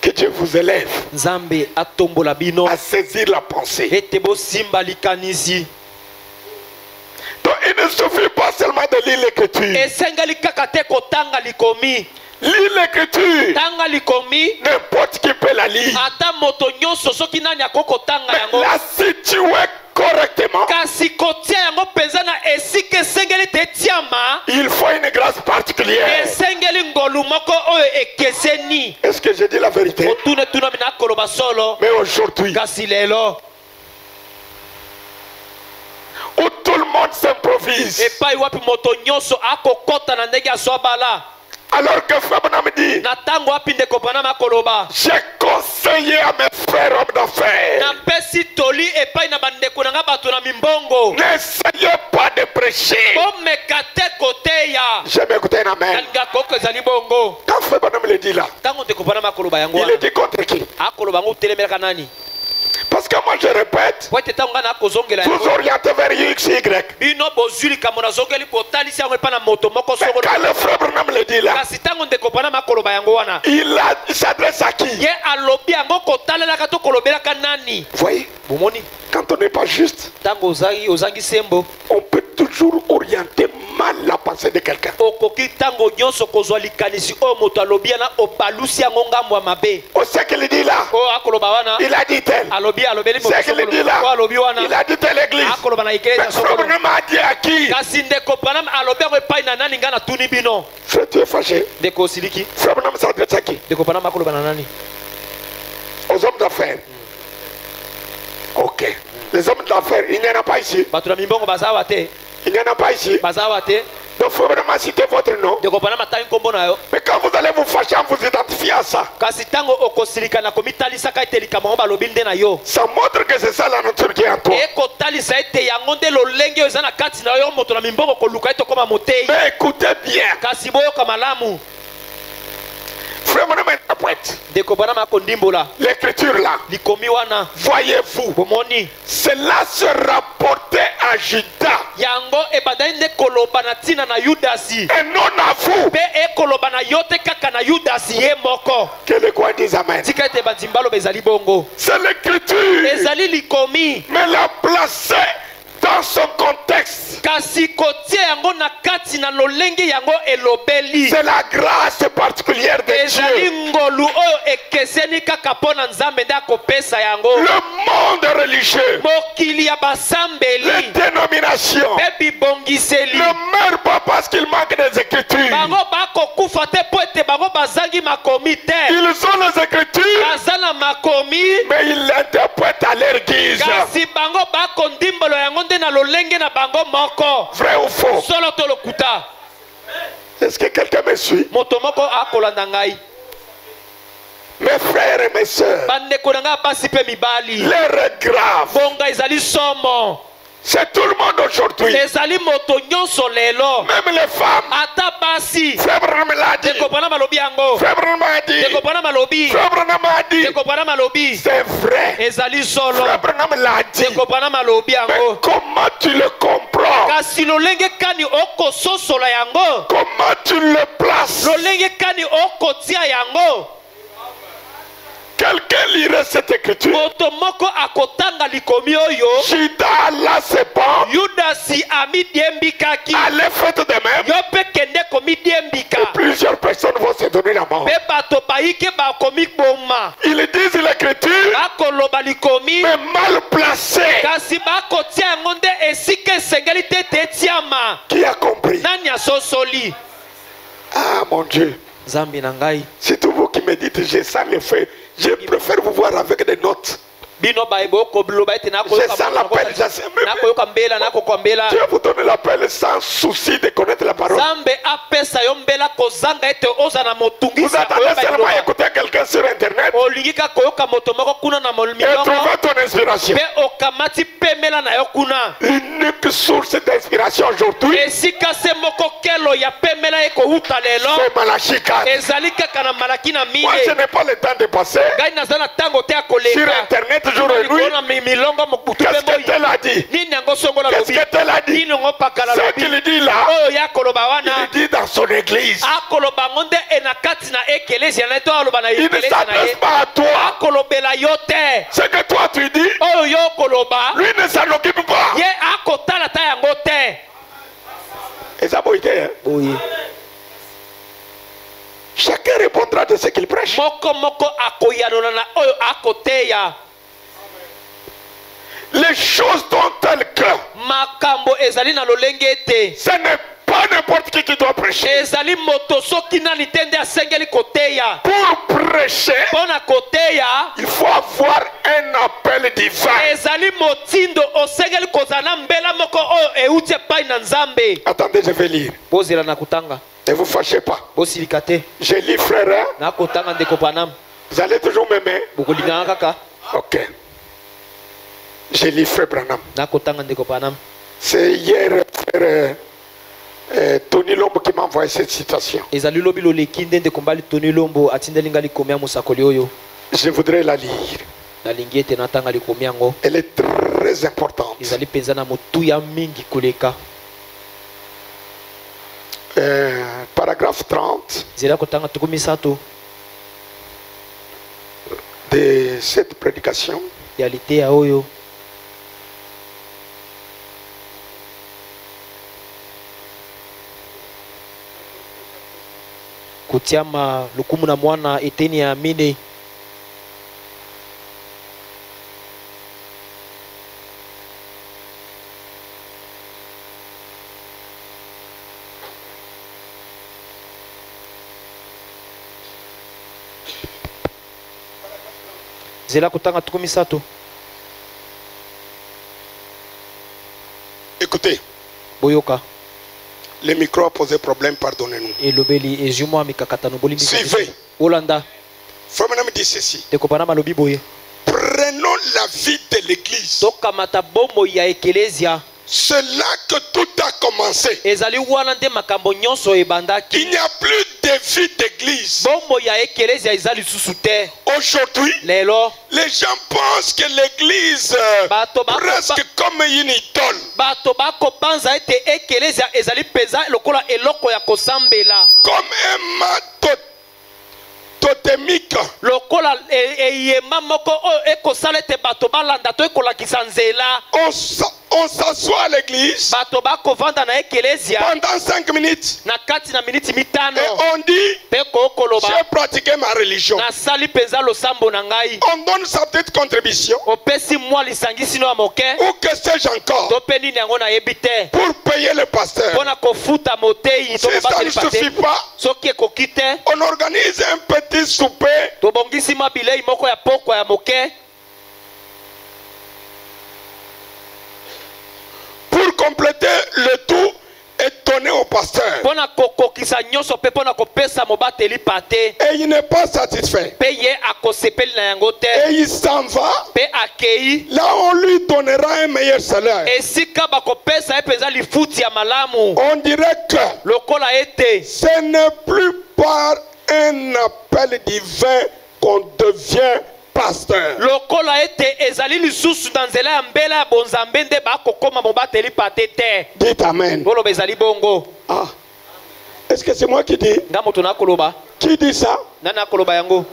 Que Dieu vous élève Nzambe atombola bino. à saisir la pensée. Ete bosimba likanisi. Donc il ne suffit pas seulement de lire l'écriture. Esengali kaka te kotanga likomi. Lire l'écriture, Tanga likomi. n'importe qui peut la lire. Ata moto nyonso soki nani akoko tanga Mais yango. la situer correctement, Kasi kotia yango penza na esika esengeli te tiama. il faut une grâce particulière. Esengeli ngolu moko oyo ekeseni. Est-ce que je dis la vérité? Otune tuna mina koloba solo. Mais aujourd'hui, Kasi lelo. où tout le monde s'improvise, Epai wapi moto nyonso akokota na ndenge aswa bala. alors que Frère Branham dit, Na tango wapi ndeko Branham akoloba. j'ai conseillé à mes frères hommes d'affaires, Na pesi toli epai na bandeko nanga bato na mimbongo. n'essayez pas de prêcher. Bomeka te koteya. J'aime écouter un amen. Nanga koko ezali bongo. Quand Frère Branham le dit là, Tango ndeko Branham akoloba yango. il est dit contre qui? Akoloba ngo telemelaka nani? Parce que moi je répète, Wete tango ngana akozongela vous yango. orientez vers X, Y. Bino bozuli kamona zongeli potalisi yango epa na moto moko Mais soko. quand le Frère Branham le dit là, Kasi tango ndeko Branham akoloba yango wana. il s'adresse à qui? Ye alobi yango kotalelaka to kolobelaka nani? Vous voyez, Bomoni. quand on n'est pas juste, Tango ozangi sembo. on peut toujours orienter mal la pensée de quelqu'un. Okoki tango nyonso kozwa likanisi o moto alobi na opalusi yango ngambo ya mabe. On sait qu'il dit là, O akoloba wana. il a dit tel. Alobi alobeli moto C'est qu'il dit là, o alobi wana. il a dit telle église. Akoloba na igreja Mais Frère soko. Branham a dit à qui? Kasi ndeko Branham alobi yango epai na nani nga na tuni bino. Frère, tu es fâché. Ndeko Siliki. Frère Branham s'adresse à qui? Ndeko Branham akoloba na nani? Aux hommes d'affaires. Ok. Les hommes d'affaires, il n'y en a pas ici. Bato na mimbongo bazawa te. Il n'y en a pas ici. Bazawa te. Donc Frère Branham a cité votre nom. Ndeko Branham atangi kombo na yo. Mais quand vous allez vous fâcher en vous identifiant à ça, Kasi tango okosilika na komitalisaka ete likambo balobi nde na yo. ça montre que c'est ça la nature qui est en toi. Ekotalisa ete yango nde lolenge oyo eza na kati na yo moto na mimbongo koluka ete okoma motei. Mais écoutez bien. Kasi boyoka malamu. Frère Branham interprète. Ndeko Branham akondimbola. L'écriture là, Likomi wana. voyez-vous, Bomoni. cela se rapportait à Judas Yango ebandai nde koloba na tina na Yudasi. et non à vous. Pe ekoloba na yo te kaka na Yudasi ye moko. Que les coins disent amen. Tika ete banzimbalo bezali bongo. C'est l'écriture, Ezali likomi. mais la placer dans son contexte. Kasi kotie yango na kati na lolenge yango elobeli. C'est la grâce particulière de Ezali Dieu. ngolu oyo ekeseni kaka pona nzambe nde akopesa yango. Le monde religieux, Mokili ya les basambeli. dénominations Pe bibongiseli. ne meurent pas parce qu'il manque des écritures. Bango bakokufa te po ete bango bazangi makomi te. Ils ont les écritures, Baza na makomi. mais ils l'interprètent à leur guise. Kasi bango bakondimbolo yango nde na lolenge na bango moko. Vrai ou faux? Solo to lokuta. Est-ce que quelqu'un me suit? Moto moko akolanda ngai. Mes frères et mes sœurs, Bandeko na ngai basi pe mibali. l'heure est grave. Bonga ezali somo. C'est tout le monde aujourd'hui. ezali moto nyonso lelo Même les femmes. ata basi Frère Branham l'a dit. ndeko bwana malobi yango Frère Branham a dit. ndeko bwana malobi Frère Branham a dit. ndeko bwana malobi C'est vrai. ezali solo Frère Branham l'a dit. ndeko bwana malobi Mais yango comment tu le comprends? kasi lolenge kani okososola yango Comment tu le places? lolenge kani okotia yango Quelqu'un lirait cette écriture. moto moko akotanga likomi oyo Judas là c'est bon. yudasi amidiembikaki Allez faites de même. yo mpe kende komidiembika Plusieurs personnes vont se donner la mort. mpe bato bayike bakomiboma Ils disent l'écriture, bakoloba likomi mais mal placé. kasi bakotia yango nde esika esengeli te ete etiama Qui a compris? nani asosoli Ah mon Dieu. nzambi na ngai C'est tout vous qui me dites, j'ai ça le fait. Je préfère vous voir avec des notes. bino bayebo koloba ete J'ai ça l'appel. nakoyoka mbela nakokwambela Dieu vous donne l'appel sans souci de connaître la parole. nzambe apesa yo mbela kozanga ete oza na Vous motungisa attendez koyoka seulement liloba écouter quelqu'un sur internet olingi kaka koyoka moto moko kuna na et milongo trouver ton inspiration. mpe okamati pemela na yo kuna L'unique source d'inspiration aujourd'hui, esika se moko kelo ya pemela ye kouta lelo c'est Malachie 4. ezali kaka na malaki na Moi, je mine n'ai pas le temps de passer ngai naza na ntango te ya sur koleka internet jour et nuit. likolo na milongo mokutu Qu'est-ce mpe que moi tel a dit? nini yango songola Qu'est-ce lobi que tel a dit? nini yango pakala Ce lobi qu'il dit là, oyo ya koloba wana il dit dans son église. akoloba yango nde ena kati na ekelezia na ye to aloba na Il ne ekelezia na s'adresse ye pas à toi. akolobela yo te Ce que toi tu dis, oyo yo okoloba lui ne s'en occupe pas. ye akotala ta yango te Et ça, hein? oye Chacun répondra de ce qu'il prêche. moko moko akoyanola na oyo akoteya Les choses sont telles que makambo ezali na lolenge te ce n'est pas n'importe qui doit prêcher. ezali moto soki nani te nde asengeli koteya Pour prêcher, mpo na koteya il faut avoir un appel divin. ezali motindo osengeli kozala na mbela moko oyo euti epai na nzambe Attendez, je vais lire. bozela na kotanga Ne vous fâchez pas. bosilika te Je lis, frère. Hein? nakotanga ndeko Branham Vous allez toujours m'aimer. bokolinganga kaka Ok. Je lis, frère Branham. nakotanga ndeko Branham C'est hier, frère Tony Lombo qui m'a envoyé cette citation. ezali lobi loleki nde ndeko mbali Tony Lombo atindeli nga likomi ya mosakoli oyo Je voudrais la lire. nalingi ete natanga likomi yango Elle est très importante. ezali mpenza na motuya mingi koleka Paragraphe 30 nzela kotanga tuku misato de cette prédication. ya liteya oyo kutiama lukumu na mwana eteni ya mine zela kotanga tuku misato Écoutez, boyoka le micro a posé problème, pardonnez-nous. elobeli ezumwa mikakatano bolimbi Suivez. olanda Frère Branham dit ceci. ndeko Branham alobi boye Prenons la vie de l'église. tokamata bomoi ya ekelezia C'est là que tout a commencé. ezali wana nde makambo nyonso ebandaki Il n'y a plus de vie d'église. bomoi ya ekelezia eza lisusu te Aujourd'hui, lelo les gens pensent que l'église Bato bako- presque comme une idole. bato bakopanza ete ekelezia ezali mpenza lokola eloko ya kosambela Comme un mât totémique. lokola eyema moko oyo ekosala ete bato balanda to ekolakisa nzela On s'assoit à l'église bato bakovanda na ekelezia pendant 5 minutes na kati na miniti et mitano on dit mpe kookoloba j'ai pratiqué ma religion. nasali mpenza losambo na ngai On donne sa petite contribution opesi mwa lisangisino ya moke ou que sais-je encore to mpe nini yango nayebi te pour payer le pasteur. mpo na kofuta moteyi to Si ça ne kobatelipa suffit te pas, soki ekoki te on organise un petit souper tobongisi mwa bilei moko ya pokwa ya moke pour compléter le tout et donner au pasteur. Pona kokokisa nyonso pe pona kopesa mobateli pate. Et il n'est pas satisfait. Pe ye akosepeli na yango te. Et il s'en va. Pe akei. Là, on lui donnera un meilleur salaire. Esika bakopesa ye penza lifuti ya malamu. On dirait que Lokola ete. ce n'est plus par un appel divin qu'on devient pasteur. Lokola ete ezali lisusu na nzela ya mbela ya bonzambe nde bakokoma mobateli pate te. Dites amen. Boloba ezali bongo. Ah. Est-ce que c'est moi qui dis? Nga moto na koloba. Qui dit ça? Nana koloba yango.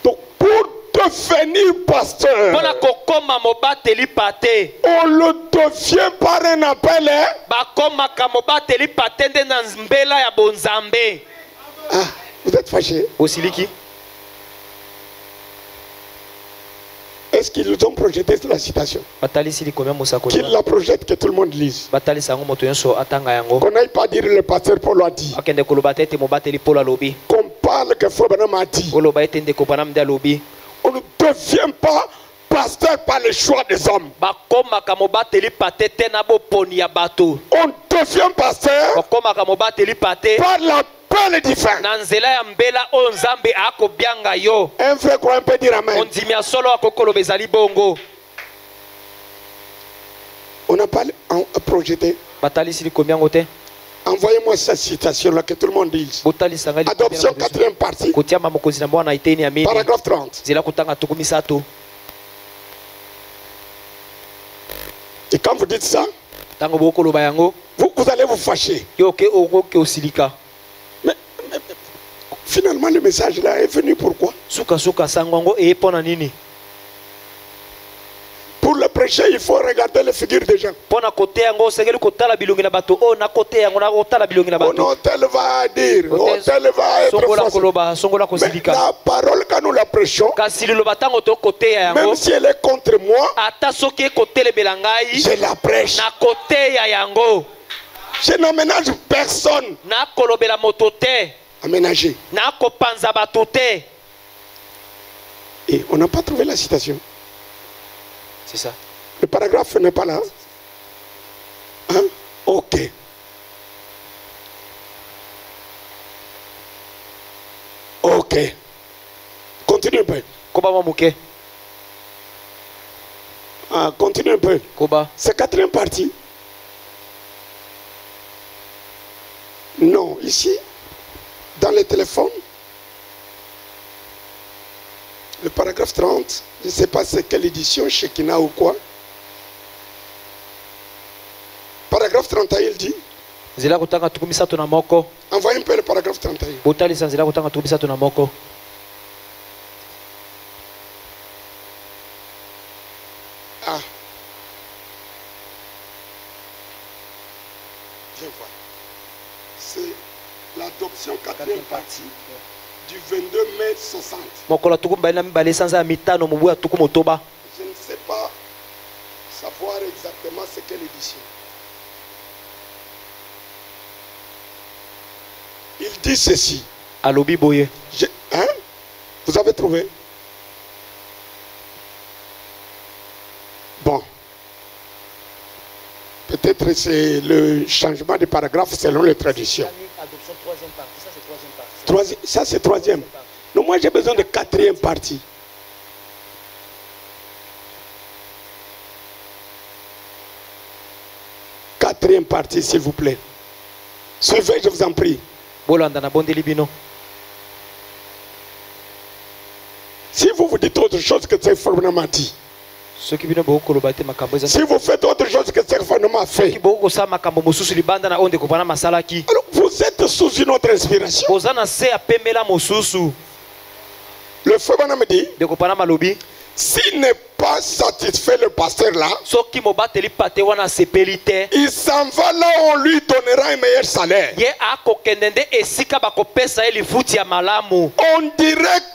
Donc pour devenir pasteur, Pona kokoma mobateli pate. on le devient par un appel. Bakoma ka mobateli pate nde na mbela ya bonzambe. Ah, vous êtes fâché? Osiliki. Est-ce qu'ils nous ont projeté la citation? Qu'ils la projettent, que tout le monde lise. Qu'on n'aille pas dire le pasteur Paul a dit. Qu'on parle que Foubanam a dit. On ne devient pas pasteur par le choix des hommes. On devient pasteur par la le divin. Un frère croyant peut dire amen. On n'a pas projeté. Envoyez-moi cette citation-là que tout le monde dise. Adoption 4e partie. Paragraphe 30. Et quand vous dites ça, vous allez vous fâcher. Mais finalement, le message là est venu pourquoi? Pour le prêcher, il faut regarder les figures des gens. Mon hôtel va dire, hôtel va être faussé. Mais la parole, quand nous la prêchons, même si elle est contre moi, je la prêche. Je n'aménage personne. Aménager. Et on n'a pas trouvé la citation. C'est ça. Le paragraphe n'est pas là. Hein? Ok. Ok. Continue un peu. Ah, continue un peu. C'est 4e partie. Non, ici, dans le téléphone, le paragraphe 30, je ne sais pas c'est quelle édition, Shekina ou quoi. Paragraphe 31, il dit. Envoyez un peu le paragraphe 31. Ah. Viens voir. C'est l'adoption 4e partie du 22 mai 60. Je ne sais pas savoir exactement c'est quelle édition. Il dit ceci. Hein? Vous avez trouvé? Bon. Peut-être c'est le changement de paragraphe selon les traditions. Ça c'est 3e. Non, moi j'ai besoin de 4e partie. Quatrième partie, s'il vous plaît. Suivez, je vous en prie. Si vous vous dites autre chose que ce Foubanam a dit, si vous faites autre chose que ce Foubanam a fait, alors vous êtes sous une autre inspiration. Le Foubanam dit, s'il n'est pas satisfait le pasteur là, il s'en va là où on lui donnera un meilleur salaire. On dirait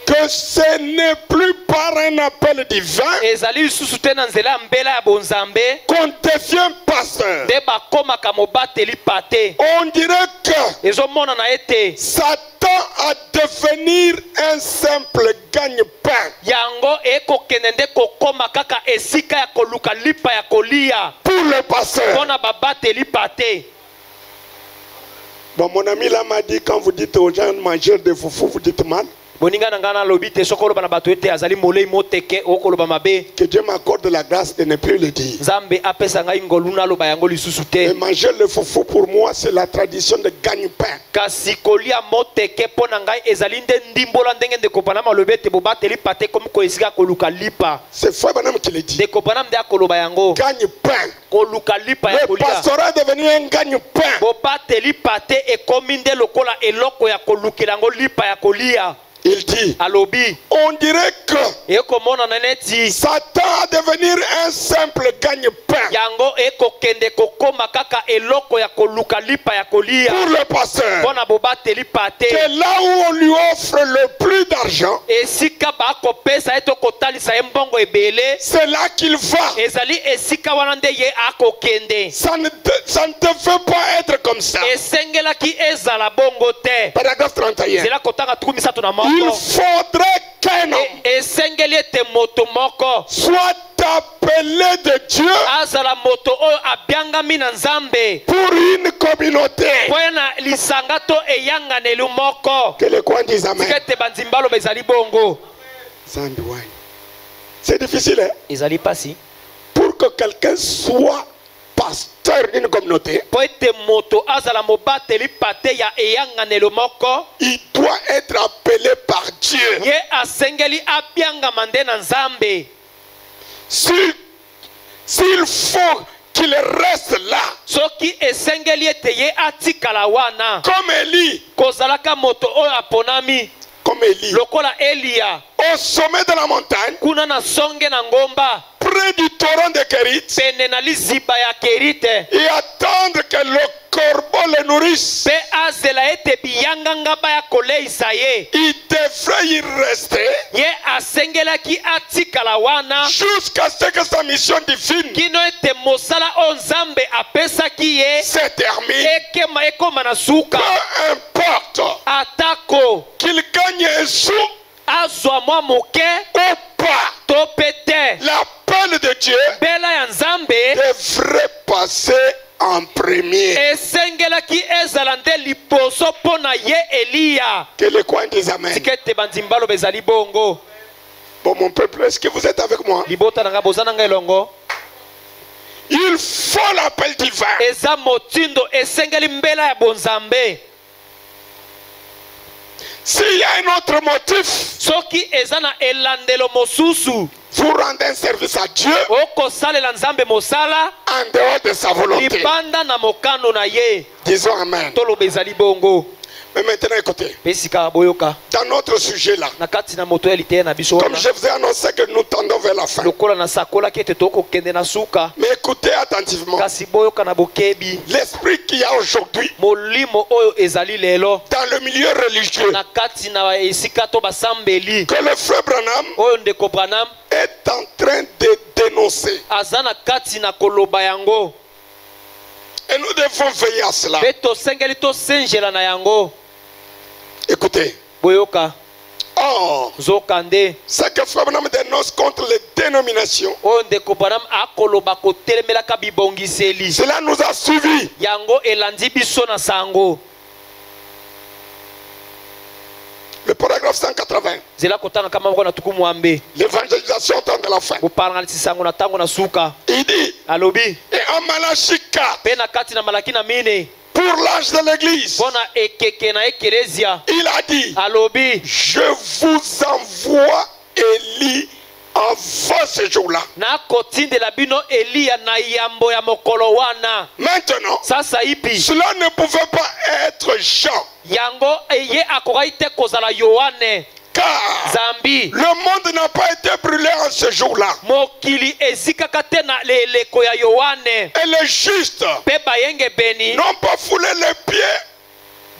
que que ce n'est plus par un appel divin ezali lisusu te na nzela ya mbela ya bonzambe qu'on devient pasteur. nde bakomaka mobateli pate. On dirait que ezomonana ete Satan a devenir un simple gagne-pain yango ekokende nde kokoma kaka esika ya koluka lipa ya kolia pour le pasteur. mpona babateli pate. Bon, mon ami là m'a dit, quand vous dites aux gens mangeurs de foufou, vous dites mal. boninga na ngana lobi te soko loba na bato ete azali molei moteke okoloba mabe. Que Dieu m'accorde la grâce de ne plus le dire. Nzambe apesa ngai ngolu naloba yango lisusu te. Et manger le foufou pour moi, c'est la tradition de gagne-pain. Kasi kolia moteke mpona ngai ezali nde ndimbola ndenge ndeko Branham alobi ete bobateli pate komi koesika koluka lipa. C'est Frère Branham qui le dit. Ndeko Branham nde akoloba yango. Gagne-pain. Koluka lipa ya Le kolia. pastorat est devenu un gagne-pain. Bobateli pate ekomi nde lokola eloko ya kolukela yango lipa ya kolia. Il dit, Alobi on dirait que ekomonana neti Satan a devenir un simple gagne-pain yango ekokende kokoma kaka eloko ya koluka lipa ya kolia pour le pasteur. mpona bobateli pate. Que là où on lui offre le plus d'argent, esika bakopesa ye to kotalisa ye mbongo ebele c'est là qu'il va. ezali esika wana nde ye akokende. Ça ne devait pas être comme ça. esengelaki ezala bongo te. Paragraphe 31. zela kotanga tuku misato na moko. Il faudrait qu'un homme esengeli ete moto moko soit appelé de Dieu azala moto oyo abiangami na nzambe pour une communauté. mpo ye na lisanga to eyanganeli moko. Que les coins disent Amen. tika ete banzimbalo ezali bongo. C'est difficile, hein? ezali pasi Pour que quelqu'un soit pasteur d'une communauté, mpo ete moto azala mobateli pate ya eyanganeli moko. il doit être appelé par Dieu. ye asengeli abiangama nde na nzambe. S'il faut qu'il reste là, soki esengeli ete ye atikala wana comme Élie, kozalaka moto oyo aponami comme Élie, lokola Eliya au sommet de la montagne, kuna na songe na ngomba près du torrent de Kérit, pene na liziba ya Kerite et attendre que le corbeau le nourrisse. mpe azela ete biyanganga baya koleisa ye. Il devrait y rester ye asengelaki atikala wana jusqu'à ce que sa mission divine kino ete mosala oyo nzambe apesaki ye se termine. ekoma na suka. Peu importe atako qu'il gagne un sou azwa mwa moke ou pas, to pete l'appel de Dieu mbela ya nzambe devrait passer en premier. esengelaki ezala nde liboso mpo na ye Eliya. Que les coins disent Amen. tika ete banzimbalo bezali bongo. Bon, mon peuple, est-ce que vous êtes avec moi? libota na nga boza na ngai elongo. Il faut l'appel divin. eza motindo esengeli mbela ya bonzambe. S'il y a un autre motif, soki eza na elandelo mosusu vous rendez un service à Dieu okosalela nzambe mosala en dehors de sa volonté. libanda na mokano na ye. Disons Amen. toloba ezali bongo. Mais maintenant, écoutez, mpe sika boyoka dans notre sujet là, na kati na moto ya liteya na biso comme wana je vous ai annoncé que nous tendons vers la fin. lokola nasakolaki ete tokokende na suka. Mais écoutez attentivement, kasi boyoka na bokebi l'esprit qu'il y a aujourd'hui molimo oyo ezali lelo dans le milieu religieux, na kati na esika to basambeli que le frère Branham oyo ndeko Branham est en train de dénoncer. aza na kati na koloba yango. Et nous devons veiller à cela. mpe tosengeli tosenjela na yango. Écoutez, boyoka or, nzokande ce que frère Branham dénonce contre les dénominations, oyo ndeko Branham akoloba kotelemelaka bibongiseli cela nous a suivis. yango elandi biso na sango. Le paragraphe 180. zela kotanga kama moko na tuku mwambe L'évangélisation tend de la fin. bopalangalisi sango na ntango na suka. Il dit, alobi et en Malachie 4, mpe na kati na malaki na mine pour l'âge de l'église, mpo na ekeke na ekelezia il a dit, alobi je vous envoie Élie avant ce jour-là. nakotindela bino Eliya na yambo ya mokolo wana. Maintenant, sasa ipi cela ne pouvait pas être Jean, yango ye akokaki te kozala Yohane car zambi. le monde n'a pas été brûlé en ce jour-là. mokili ezikaka te na leleko ya Yohane. Et les justes mpe bayengebeni n'ont pas foulé les pieds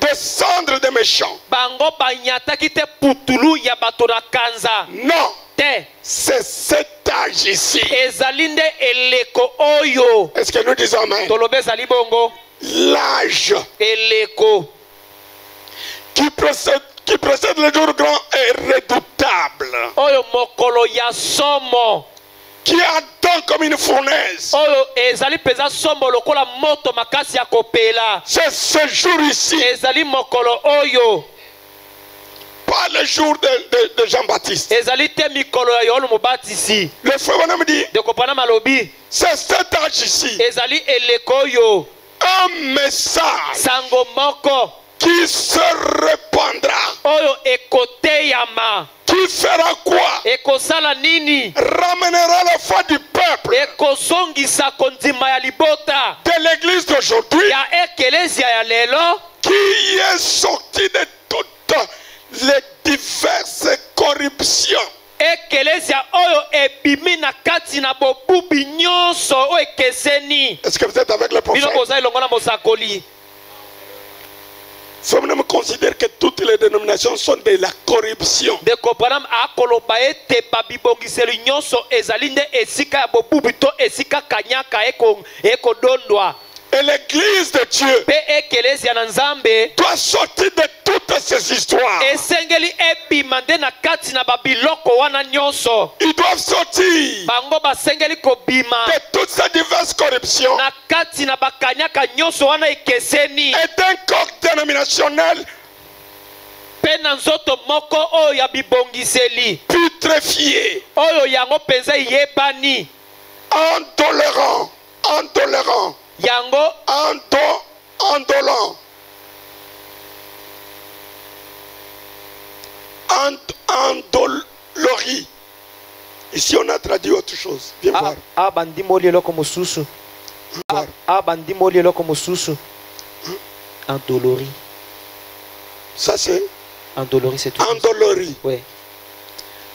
des cendres des méchants. bango bango banyataki te putulu ya bato na kanza Non, te. c'est cet âge ici. Ezali nde eleko oyo. Est-ce que nous disons amen? Tolobe ezali bongo. L'âge Eleko qui précède le jour grand est redoutable, oyo mokolo ya somo, qui attend comme une fournaise. oyo ezali peza somo lokola moto makasi ya kopela. C'est ce jour ici, Ezali mokolo oyo. pas le jour de Jean-Baptiste. Ezali te mikolo ya Yohane Mobatisi. Le frère Branham me dit, De kopana malobi. c'est cet âge ici, Ezali eleko oyo. un message Sango moko qui se répandra, oyo ekoteyama. qui fera quoi? Ekosala nini? Ramènera la foi du peuple Ekosongisa kondima ya libota de l'église d'aujourd'hui, ya ekelezia ya lelo, qui est sorti de toutes les diverses corruptions. ekelezia oyo ebimi na kati na bobubi nyonso oyo ekeseni. Est-ce que vous êtes avec le Bino prophète? boza elongo na mosakoli. Faut considérer que toutes les dénominations sont de la corruption. De kopana akoloba ete babibongiseli nyonso ezali nde esika ya bobubi to esika kanyaka ekodondwa. Et l'église de Dieu Pe ekelezia na Nzambe doit sortir de toutes ces histoires. esengeli ebima nde na kati na babiloko wana nyonso. Ils doivent sortir Bango basengeli kobima de toutes ces diverses corruptions na kati na bakanyaka nyonso wana ekeseni. et d'un corps dénominationnel Pe na nzoto moko oyo ya bibongiseli putréfié, oyo yango penza yebani, intolérant, yango indolent, endolori. Ici on a traduit autre chose. Viens voir. bandimoli eloko mosusu. Bandimoli eloko mosusu. Endolori. Ça c'est Endolori, c'est tout. endolori. Ouais.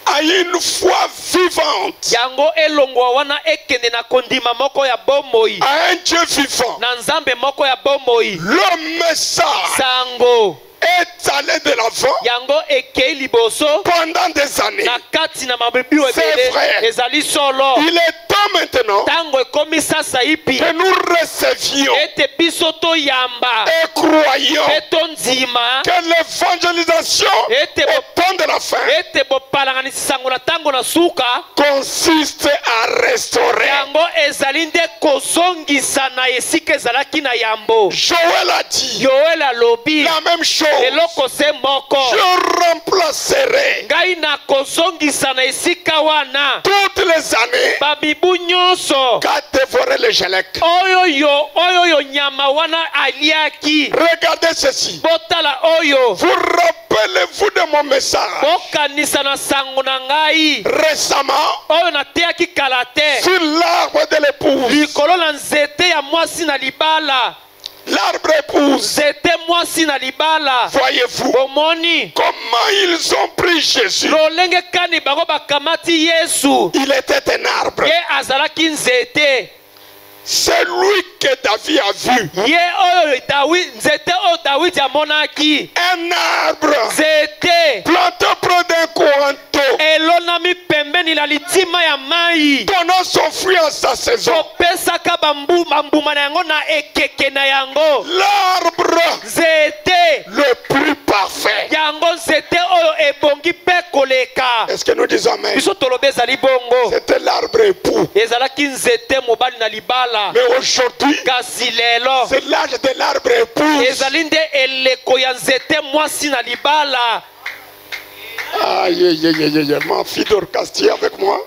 À une foi vivante, Yango elongwa wana ekende na kondima moko ya bomoi. à un Dieu vivant. Na Nzambe moko ya bomoi. Le message Sango est allé de l'avant yango ekei liboso pendant des années. na kati na mabibi C'est ebele vrai. ezali solo. Il est temps maintenant Tango ekomi sasa ipi que nous recevions ete biso toyamba et croyons pe tondima que l'évangélisation ete au temps de la fin ete bopalanganisi sango na tango na suka consiste à restaurer. yango ezali nde kozongisa na esika ezalaki na yambo. Joël a dit Yoel alobi la même chose. eloko se moko, Je remplacerai ngai na kozongisa na esika wana toutes les années babibu nyonso qu'a dévoré le Gélec. oyo nyama wana aliaki. Regardez ceci. Botala oyo Vous rappelez-vous de mon message bokanisa na sango na ngai récemment oyo nateyaki kala te sur l'arbre de l'épouse. likolo na nzete ya mwasi na libala. L'arbre épouse. Nzete mwasi na libala. Voyez-vous Bomoni comment ils ont pris Jésus. lolenge kani bango bakamati Yesu. Il était un arbre. Ye azalaki nzete. C'est lui que David a vu. Ye oyo nzete oyo Dawidi amonaki. Un arbre Nzete planté près d'un courant d'eau, elonami pembeni la litima ya mai. donnant son fruit en sa saison. Kopesaka bambuma na yango na ekeke na yango. L'arbre Nzete le plus parfait. yango nzete oyo ebongi mpe koleka. Est-ce que nous disons amen? Biso tolobi ezali bongo. C'était l'arbre époux. Ezalaki nzete mobali na libala. Mais aujourd'hui, Kasi lelo c'est l'âge de l'arbre épouse. ezali nde eleko ya nzete mwasi na libala. Aïe, aïe, aïe, aïe, aïe. Ma fille d'Orcastie avec moi.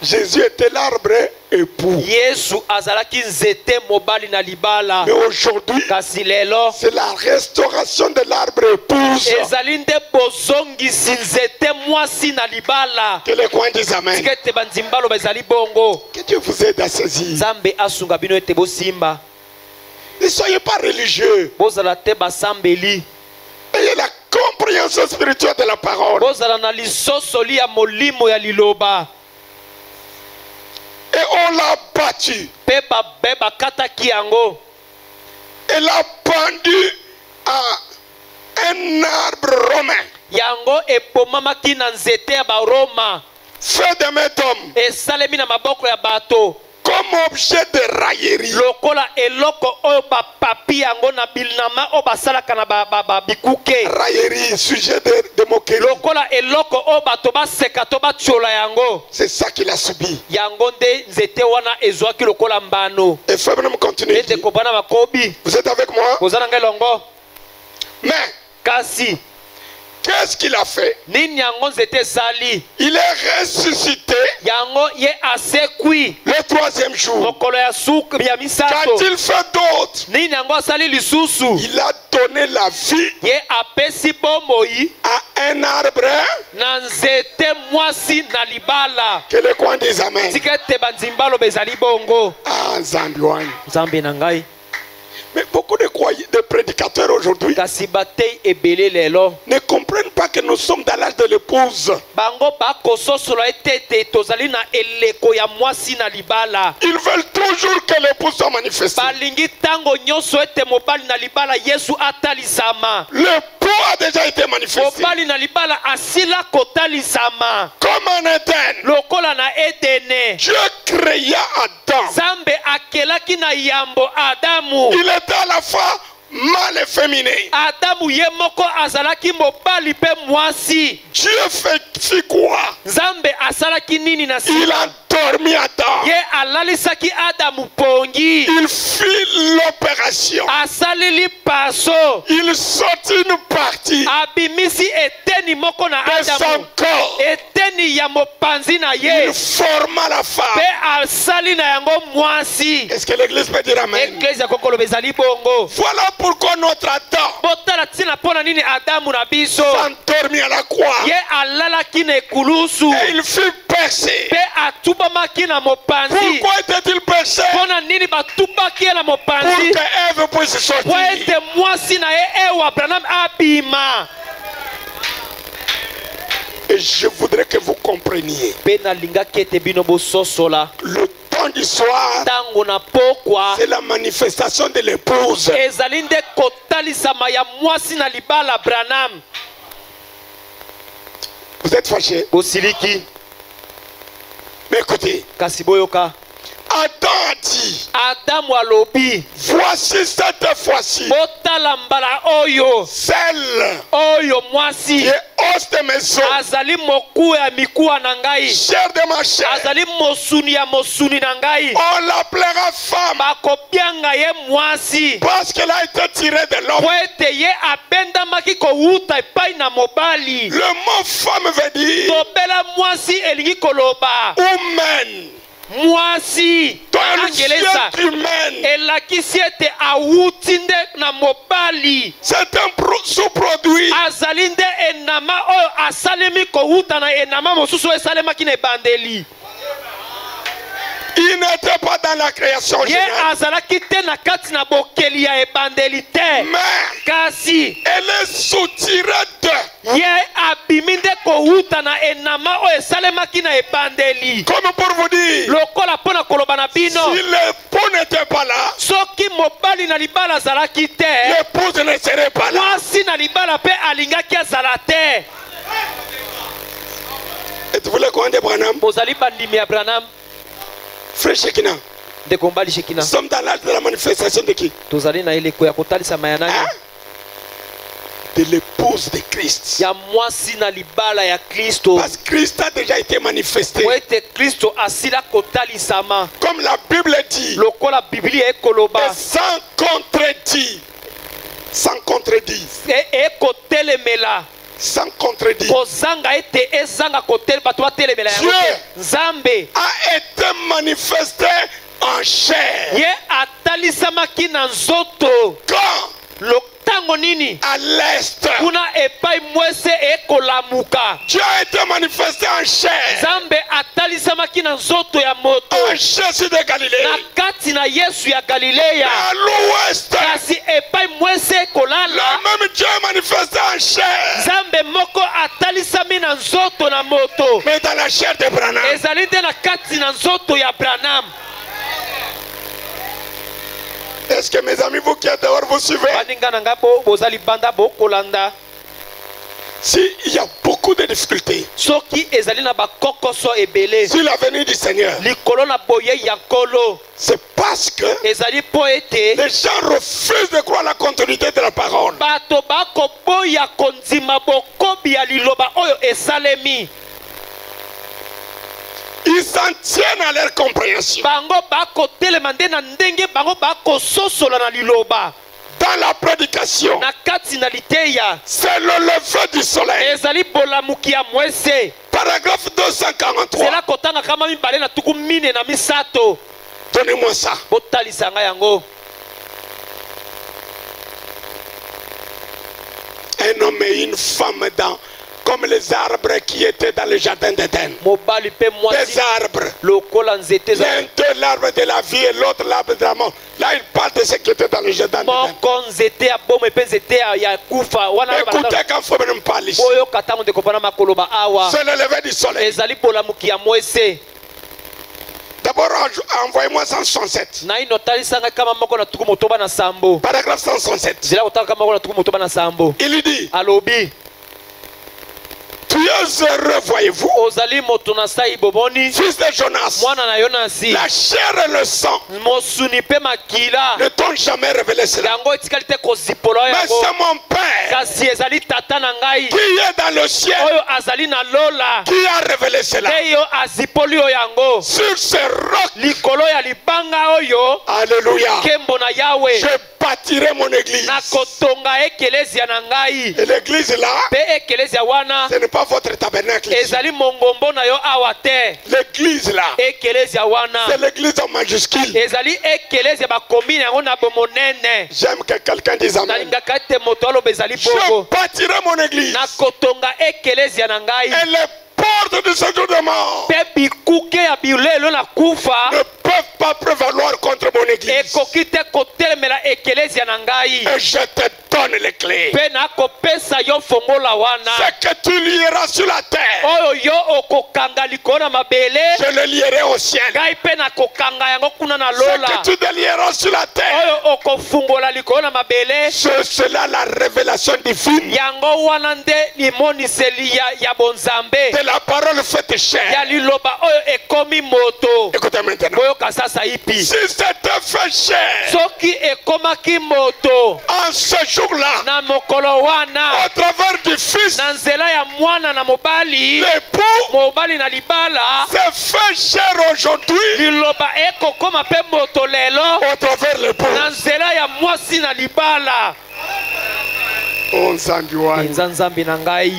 Jésus était l'arbre époux. Yesu azalaki nzete mobali na libala. Mais aujourd'hui, Kasi lelo c'est la restauration de l'arbre épouse. ezali nde bozongisi nzete mwasi na libala. Que les coins disent amen. Tikete bandimba loba ezali bongo. Que Dieu vous aide à saisir. Nzambe asunga bino ete bosimba. Ne soyez pas religieux. Bozala te basambeli. Ayez la compréhension spirituelle de la parole. Bozala na lisosoli ya molimo ya liloba. Et on l'a battu. Pe bakataki yango. Elle l'a pendu à un arbre romain yango ebomamaki na nzete ya baroma fait de main d'homme esalemi na maboko ya bato comme objet de raillerie. lokola eloko oyo bapapi yango na bilinama oyo basalaka na bikuke. Raillerie, sujet de moquerie. lokola eloko oyo bato baseka to batiola yango. C'est ça qu'il a subi. yango nde nzete wana ezwaki lokola mbano. Et frère, nous continuons. ete kobana makobi. Vous êtes avec moi? koza na ngai longo. Mais kasi qu'est-ce qu'il a fait? nini yango nzete esali? Il est ressuscité yango ye asekwi le troisième jour. mokolo ya suka ya misato. Qu'a-t-il fait d'autre? nini yango asali lisusu? Il a donné la vie ye apesi bomoi à un arbre na nzete mwasi na libala. que les coins des amens. tika ete banzimba aloba ezali bongo. Ah, Zambiouane. nzambe na ngai. Mais beaucoup de prédicateurs aujourd'hui kasi batei ebele lelo ne comprennent pas que nous sommes dans l'âge de l'épouse. bango bakososola ete ete tozali na eleko ya mwasi na libala. Ils veulent toujours que l'épouse soit manifestée. balingi ntango nyonso ete mobali na libala yesu atalisama. L'époux a déjà été manifesté. mobali na libala asila kotalisama. Comme en Éden, lokola na edene Dieu créa Adam. nzambe akelaki na yambo adamu. Il était à la fois mâle et féminin. adamu ye moko azalaki mobali mpe mwasi. Dieu fit quoi? nzambe asalaki nini na Il sima? a dormi Adam. ye alalisaki adamu pongi. Il fit l'opération. asaleli paso. Il sortit une partie abimisi eteni moko na de son adamu. corps. eteni ya mopanzi na ye Il forma la femme. mpe asali na yango mwasi. Est-ce que l'église peut dire amen? eglise ya kokoloba ezali bongo. Voilà pourquoi notre Adam botala ntina mpo na nini adamu na biso s'endormit à la croix. ye alalaki na ekulusu Et il fut percé. mpe atubamaki na mopanzi. Pourquoi était-il percé? mpo na nini batubaki ye na Pour mopanzi? que Ève puisse po sortir. ete mwasi na ye ewa abraham abima. Et je voudrais que vous compreniez. mpe nalingaki ete bino bososola Le temps du soir, ntango na pokwa c'est la manifestation de l'épouse. ezali nde kotalisama ya mwasi na libala branham. Vous êtes fâchés? bosiliki Mais écoutez, kasi boyoka. Adam a dit, adamu alobi voici cette fois-ci, botala mbala oyo celle oyo qui mwasi est os de mes os, azali mokuwa ya mikuwa na ngai, chair de ma chair. azali mosuni ya mosuni na ngai. On l'appellera femme bakobianga ye mwasi parce qu'elle a été tirée de l'homme. po ete ye abendamaki kowuta epai na mobali. Le mot femme veut dire tobela mwasi elingi koloba humaine. mwasi Donc na elle Angelesa vient humaine. elakisi ete awuti nde na mobali. C'est un sous-produit. azali nde enama oyo asalemi kowuta na enama mosusu oyo esalemaki na ebandeli. Il n'était pas dans la création ye générale. azalaki te na kati na bokeli ya ebandeli te. Mais kasi elle est soutirée de. ye abimi nde kowuta na enama oyo esalemaki na ebandeli. Comme pour vous dire, lokola mpo na koloba na bino si l'époux n'était pas là, soki mobali na libala azalaki te l'épouse ne serait pas là. mwasi na libala mpe alingaki azala te. Êtes-vous le coin de Branham? bozali bandimi ya branham Frère Shekina, ndeko mbali shekina. nous sommes dans l'âge de la manifestation de qui? tozali na eleko ya kotalisama ya nani? Hein? De l'épouse de Christ. ya mwasi na libala ya kristo. Parce que Christ a déjà été manifesté. po ete kristo asila kotalisama Comme la Bible dit, lokola biblia ekoloba et sans contredit. Sans contredit. ekotelemela Sans contredit. kozanga ete ezanga bato batelemela yango te. Dieu nzambe a été manifesté en chair. ye atalisamaki na nzoto. Quand ntango nini à l'est, kuna epai mwese ekolamuka. Dieu a été manifesté en chair. nzambe atalisamaki na nzoto ya moto En Jésus de Galilée. na kati na yesu ya galileya. À l'ouest, kasi epai mwese le ekolala même Dieu est manifesté en chair. nzambe moko atalisami na nzoto na moto. Mais dans la chair de Branham. ezali nde na kati na nzoto ya branham. Est-ce que mes amis, vous qui êtes dehors, vous suivez? baninga na ngai bo boza libanda bokolanda. S'il y a beaucoup de difficultés Soki ezali na bakokoso ebele sur la venue du Seigneur, likolo na boye ya nkolo c'est parce que ezali po ete les gens refusent de croire la continuité de la parole. bato bakoboya kondima bokobi ya liloba oyo esalemi. Ils s'en tiennent à leur compréhension. Bango bakotelema nde na ndenge bango bakososola na liloba. Dans la prédication, Na kati na liteya c'est le lever du soleil. ezali bolamuki ya mwese. Paragraphe 243. Zela kotanga kama mibale na tuku mine na misato. Donnez-moi ça. Botalisa nga yango. Un homme et une femme comme les arbres qui étaient dans le jardin d'Éden. Mobali pe Des mwasi arbres. lokola nzete za L'un de l'arbre de la vie et l'autre l'arbre de la mort. Là, il parle de ce qui était dans le jardin d'Éden. moko nzete ya bomo epe nzete ya kufa wana Écoutez quand faut me parler ici. oyo katango ndeko mpona makoloba awa C'est le lever du soleil. ezali bolamuki ya mwese. D'abord, envoyez-moi 167. naino talisanga kama moko na tuku motoba na sambo. Paragraphe 167. zela kotanga kama moko na tuku motoba na sambo. Il dit, alobi tu es heureux, voyez-vous, ozali moto na sai boboni fils de Jonas. mwana na yonasi La chair et le sang mosuni pe makila ne t'ont jamais révélé cela. yango etikali te kozipola Mais yango c'est mon Père kasi ezali tata na ngai qui est dans le ciel oyo azali na lola qui a révélé cela. te yo azipoli yo yango Sur ce roc, likolo ya libanga oyo alléluia, nkembo na yawe je bâtirai mon église. nakotonga ekelezia na ngai. Et l'église là, Pe ekelezia wana ce n'est pas votre tabernacle. ezali mongombo na yo awa te. L'église là, Ekelezia wana c'est l'église en majuscule. ezali ekelezia bakomi yango na bomonene. J'aime que quelqu'un dise amen. nalingaka ete moto aloba ezali Je bongo. bâtirai mon église. nakotonga ekelezia na ngai. Et les portes de ce jour de mort Pe bikuke ya bilelo na kufa ne peuvent pas prévaloir contre mon église. ekoki te kotelemela ekelezia na ngai. Et je te donne les clés. Pe nakopesa yo fongola wana Ce que tu lieras sur la terre, oyo yo okokanga likolo na mabele je le lierai au ciel. ngai pe nakokanga yango kuna na Ce lola que tu délieras sur la terre, oyo okofungola likolo na mabele c'est cela la révélation divine yango wana nde limoniseli ya bonzambe de la parole faite ya chair. liloba oyo ekomi moto. Écoutez maintenant. boyoka sasa ipi Si c'était fait chair, soki ekomaki moto en ce jour-là, na mokolo wana au travers du Fils, na nzela ya mwana na mobali l'époux mobali na libala s'est fait chair aujourd'hui liloba ekokoma mpe moto lelo au travers l'époux. na nzela ya mwasi na libala. enza nzambe na ngai.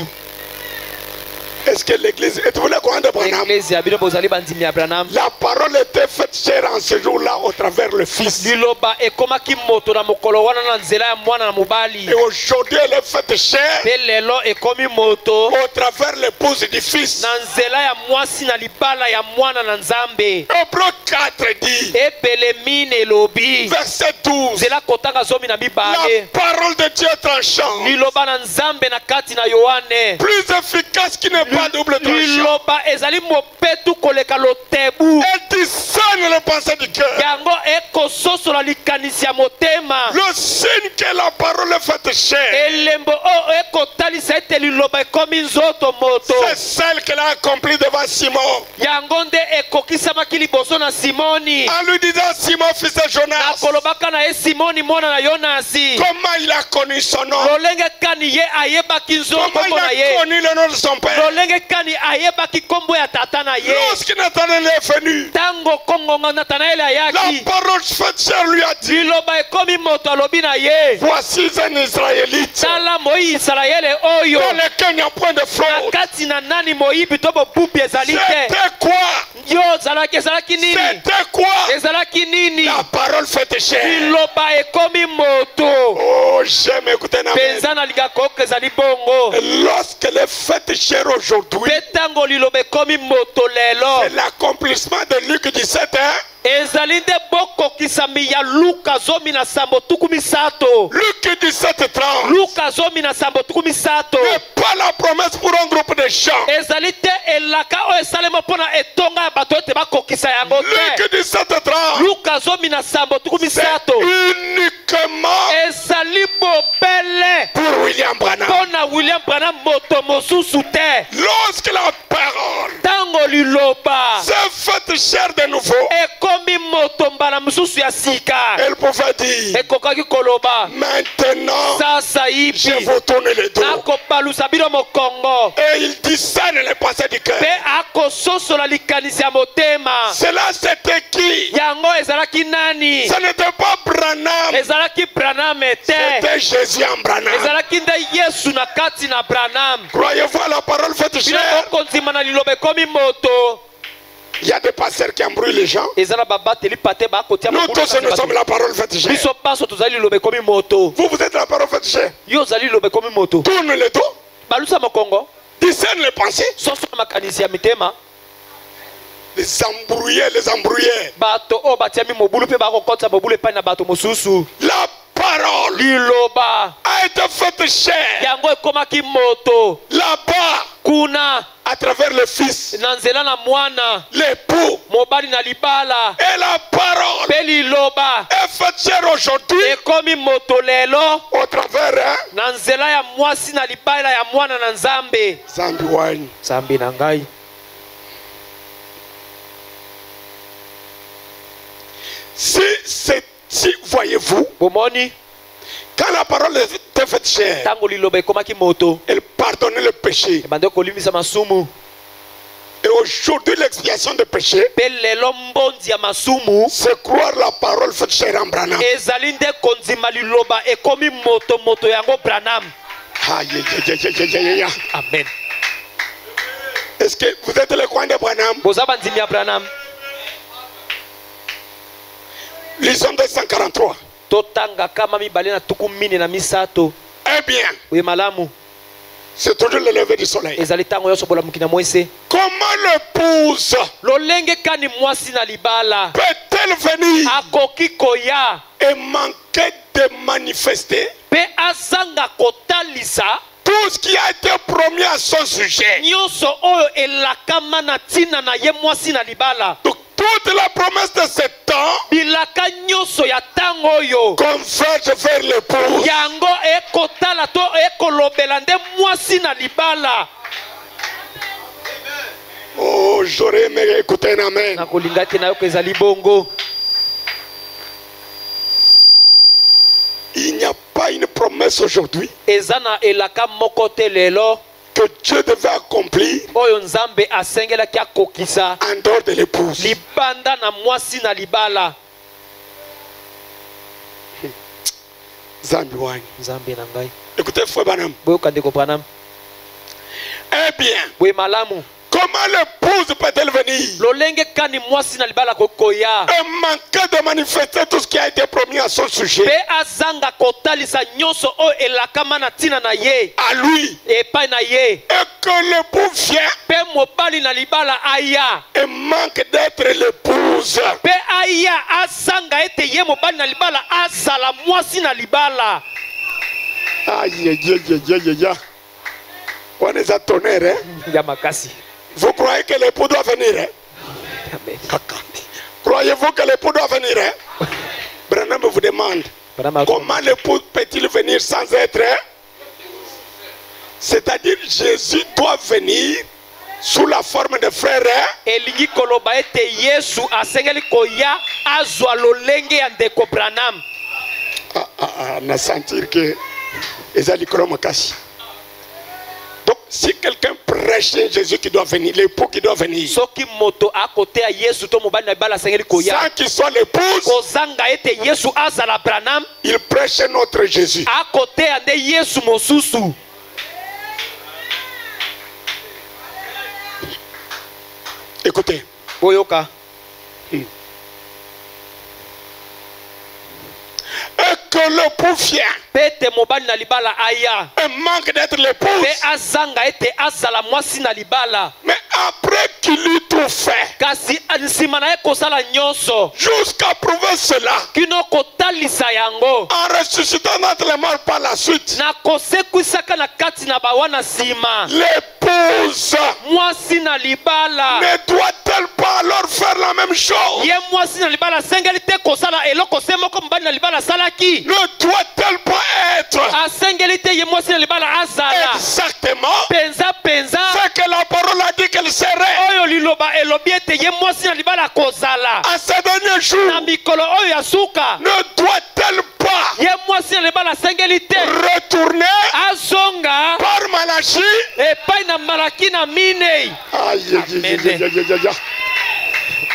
Est-ce que l'église, êtes-vous le courant de Branham? Eklezia bino bozali bandimi ya Branham. La parole était faite chair en ce jour-là au travers le Fils. liloba ekomaki moto na mokolo wana na nzela ya mwana na mobali. Et aujourd'hui, elle est faite chair Pe lelo ekomi moto au travers l'épouse du Fils. na nzela ya mwasi na libala ya mwana na nzambe. Hébreux 4 dit, epelemine elobi verset 12, nzela kotanga zomi na la mibale parole de Dieu tranchant, liloba na nzambe na kati na Yohane. plus efficace qui n'est pas double tranchant. liloba ezali mopetu koleka lotebu Elle discerne le pensée du cœur. yango ekososola likanisi ya motema. Le signe que la parole est faite chair, elembo oyo ekotalisa ete liloba ekomi nzoto moto. c'est celle qu'elle a accomplie devant Simon. yango nde ekokisamaki liboso na Simoni En lui disant, Simon, fils de Jonas, nakolobaka na ye Simoni mwana na Yonasi. comment il a connu son nom, lolenge kani ye ayebaki comment nkombo il na a ye. connu le nom de son père. lolenge kani ayebaki nkombo ya tata na ye. Lorsque Nathanaël est venu, ntango kongonga Natanaeli la ayaki parole faite chair lui a dit, liloba ekomi moto alobi na ye voici un Israélite tala Moisraele oyo dans lequel il n'y a point de na fraude. kati na nani moyibi to bobubi ezali te. C'était quoi? yo ezalaki nini? C'était quoi? ezalaki nini? La parole faite chair. liloba ekomi moto. Oh, j'aime écouter un amen. penza nalingaka koyoka ezali bongo. Lorsqu'elle est faite chair aujourd'hui, mpe ntango liloba ekomi moto lelo c'est l'accomplissement de Luc 17, hein? ezalinde boko kisami ya Luka zomi na sambo tukumi sato. Luc 17:30. Luka zomi na sambo tukumi sato. n'est pas la promesse pour un groupe de gens. ezalite elaka o esalema pona etonga ya bato ete bakokisa yango te. Luc 17:30. Luka zomi na sambo tukumi C'est sato. uniquement ezali bobele pour William Branham. pona William Branham moto mosusu te. Lorsque la parole Tango liloba s'est faite chair de nouveau, ekomi moto mbala mosusu ya sika elle pouvait dire, ekokaki koloba maintenant, sasa je ipi vous tourne le dos. akopalusa bino mokongo Et il discerne les pensées du cœur. mpe akososola likanisi ya motema. Cela c'était qui? yango ezalaki nani? Ce n'était pas Branham, ezalaki Branham te, c'était Jésus en Branham. ezalaki nde Yesu na kati na Branham. Croyez-vous à la parole faite bino chair? kokondima na liloba ekomi moto. Il y a des pasteurs qui embrouillent les gens. eza na babateli pate bakotia Nous tous, nous sommes la parole faite chair. biso paso tozali liloba ekomi moto. Vous êtes la parole faite chair. yo ozali liloba ekomi moto. Tourne le dos, balusa mokongo discerne les pensées. soso na makanisi ya mitema. Les embrouillés. bato oyo batiami mobulu mpe bakokotisa mobulu epai na bato mosusu. La parole liloba a été faite chair. yango ekomaki moto Là-bas, kuna à travers le Fils, na nzela na mwana l'époux. mobali na libala. Et la parole mpe liloba est faite chair aujourd'hui ekomi moto lelo au travers na nzela ya mwasi na libala ya mwana na nzambe. Zambi wine. nzambe na ngai. Si voyez-vous, bomoni quand la parole était faite chair, ntango liloba ekomaki moto elle pardonnait le péché. ebandi kolimisa masumu. Et aujourd'hui, l'expiation du péché, mpe lelo mbondi ya masumu c'est croire la parole faite chair en Branham. ezali nde kondima liloba ekomi moto moto yango Branham. Aïe, aïe, aïe, aïe, aïe, aïe. Amen. Est-ce que vous êtes le coin de Branham? boza bandimi ya Branham. Lisons 243. totanga kama mibale na tuku mine na misato. Eh bien, oye malamu c'est toujours le lever du soleil. ezali ntango nyonso bolamuki na mwese. Comment l'épouse lolenge kani mwasi na libala peut-elle venir akoki koya et manquer de manifester mpe azanga kotalisa tout ce qui a été promis à son sujet? nyonso oyo elakama na ntina na ye mwasi na libala. Donc, toute la promesse de ce temps bilaka nyonso ya ntango oyo converge vers l'épouse. yango ekotala to ekolobela nde mwasi na libala. Oh, j'aurais aimé écouter un amen. nakolinga te nayoka ezali bongo. Il n'y a pas une promesse aujourd'hui eza na elaka moko te lelo que Dieu devait accomplir oyo nzambe asengelaki akokisa en dehors de l'épouse. libanda na mwasi na libala. Zambi wine. nzambe na ngai. Écoutez, frère Branham. boyoka ndeko Branham. Eh bien, boye malamu comment l'épouse peut-elle venir lolenge kani mwasi na libala kokoya et manquer de manifester tout ce qui a été promis à son sujet? mpe azanga kotalisa nyonso oyo elakama na ntina na ye À lui. epai na ye. Et que l'époux vient mpe mobali na libala aya et manque d'être l'épouse. mpe aya azanga ete ye mobali na libala azala mwasi na libala. Aïe, aïe, aïe, aïe, aïe, aïe. On est à tonnerre, hein? ya makasi. Vous croyez que l'époux doit venir, hein? Amen. Croyez-vous que l'époux doit venir, hein? Branham vous demande, comment l'époux peut-il venir sans être, hein? C'est-à-dire, Jésus doit venir sous la forme de frère, hein? elingi koloba ete Yesu asengeli koya azwa lolenge ya ndeko Branham. Na sentir que ezali makasi. Donc si quelqu'un prêche Jésus qui doit venir, l'époux qui doit venir, soki moto akote ya Yesu to mobali na libala asengeli koya sans qu'il soit l'épouse, kozanga ete Yesu azala Branham il prêche notre Jésus. akote ya nde Yesu mosusu. Écoutez, boyoka et que l'époux vient pete mobali na libala aya et manque d'être l'épouse, mpe azanga ete azala mwasi na libala. mais après qu'il eut tout fait. kasi nsima na ye kosala nyonso Jusqu'à prouver cela. kino kotalisa yango En ressuscitant notre les morts par la suite. na kosekwisaka na kati na bawana nsima L'épouse mwasi na libala ne doit-elle pas alors faire la même chose? ye mwasi na libala asengeli te kosala eloko se moko mobali na libala asalaki Ne doit-elle pas être asengeli te ye mwasi na libala azala exactement penza ce que la parole a dit qu'elle serait oyo liloba elobi ete ye mwasi na libala akozala à ces derniers na jours? mikolo oyo ya suka Ne doit-elle pas ye mwasi na libala asengeli te retourner azonga par Malachie? epai na malaki na minei Aïe, aïe, aïe, aïe, aïe, aïe, aïe.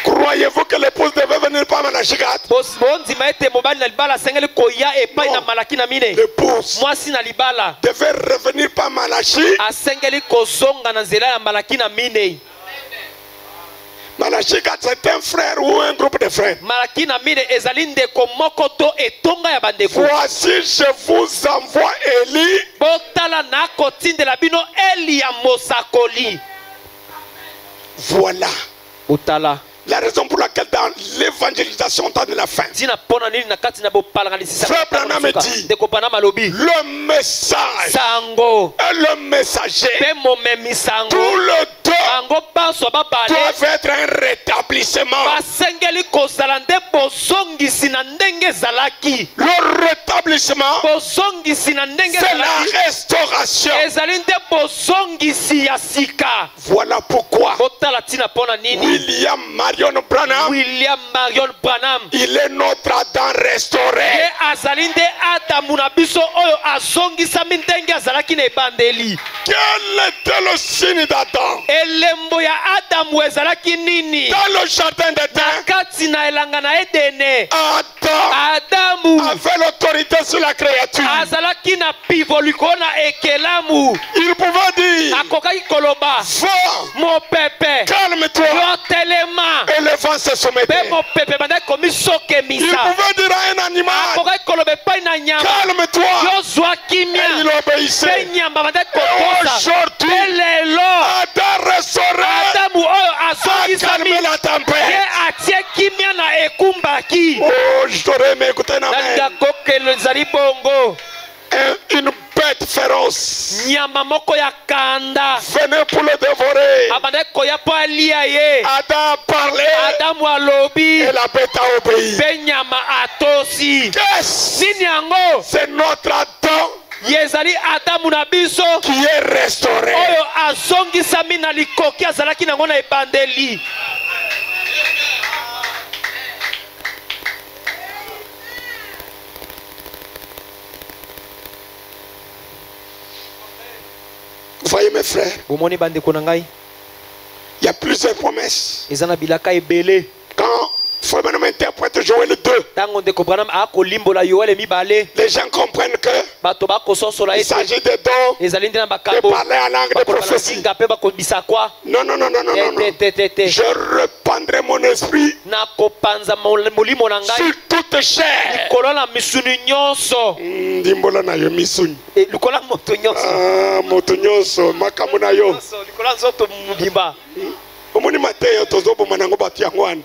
Croyez-vous que l'épouse devait venir par Malachie 4? bondima ete mobali na libala asengeli koya epai na malaki na minei L'épouse mwasi na libala devait revenir par Malachie. asengeli kozonga na nzela ya malaki na minei Malachie 4, c'est un frère ou un groupe de frères. malaki na minei ezali ndeko moko to etonga ya bandeko Voici, je vous envoie Élie. botala na kotindela bino eli ya mosakoli Voilà botala la raison pour laquelle dans l'évangélisation au temps de la fin, ntina mpona nini na kati na bopalanganisisa Frère Branham dit, ndeko Branham alobi le message sango et le messager, mpe momemi sango tout le deux bango banso babale doivent être un rétablissement. basengeli kozala nde bozongisi na ndenge ezalaki Le rétablissement, bozongisi na ndenge c'est la ezalaki restauration. ezali nde bozongisi ya sika Voilà pourquoi botala ntina mpona nini William Marion Branham, William Marion Branham il est notre Adam restauré. ye azali nde adamu na biso oyo azongisami ndenge azalaki na ebandeli Quel était le signe d'Adam elembo ya adamu ezalaki nini dans le jardin d'Éden? kati na elanga na edene Adam adamu avait l'autorité sur la créature. azalaki na pivo likolo na ekelamu Il pouvait dire, akokaki koloba va, mopepe calme-toi. yotelema Et le vent se mpe soumettait. mopepe bandaki Il komisokemisa pouvait dire à un animal, akokaki koloba epai na nyama calme-toi. yozwa Et kimia il mpe obéissait. nyama bandaki Et kokosa aujourd'hui, mpe lelo Adam restauré adamu oyo a azongisami calmé la ye tempête. atie kimia na ekumbaki Oh, je t'aurais aimé écouter un nalinga amen. kokelo ezali bongo Une bête féroce nyama moko ya kanda venait pour le dévorer. abandaki koya mpo alia ye Adam a parlé adamu alobi et la bête a obéi. mpe nyama atosi Qu'est-ce? nini yango C'est notre Adam ye ezali adamu na biso qui est restauré. oyo azongisami na likoki azalaki nango na ebandeli Vous voyez mes frères, bomoni bandeko na ngai il y a plusieurs promesses. eza na bilaka ebele Quand Frère Branham interprète Joël 2, ntango ndeko Branham akolimbola yoele mibale les gens comprennent que bato bakososola il ete s'agit des dons ezali nde na de makambo parler en langue de bakoloba na prophétie. zinga mpe bakobisa kwa Non, non, non, non, non, non, non. te Je répandrai mon esprit nakopanza molimo na ngai sur toute chair. likolo na misuni nyonso Ndimbola na yo misuni. likolo ya moto nyonso Ah, moto nyonso makambo na yo. likolo ya nzoto mobimba Omoni mateyo tozoboma nango bato yango wana.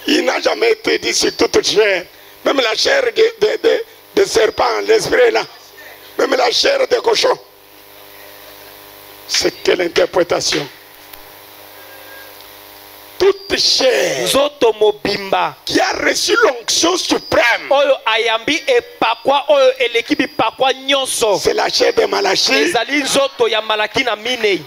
Il n'a jamais été dit sur toute chair. Même la chair de serpent, l'esprit est là. Même la chair de cochon. C'est quelle interprétation? Toute chair nzoto mobimba qui a reçu l'onction suprême, oyo ayambi epakwa oyo eleki bipakwa nyonso c'est la chair de Malachie. ezali nzoto ya malaki na minei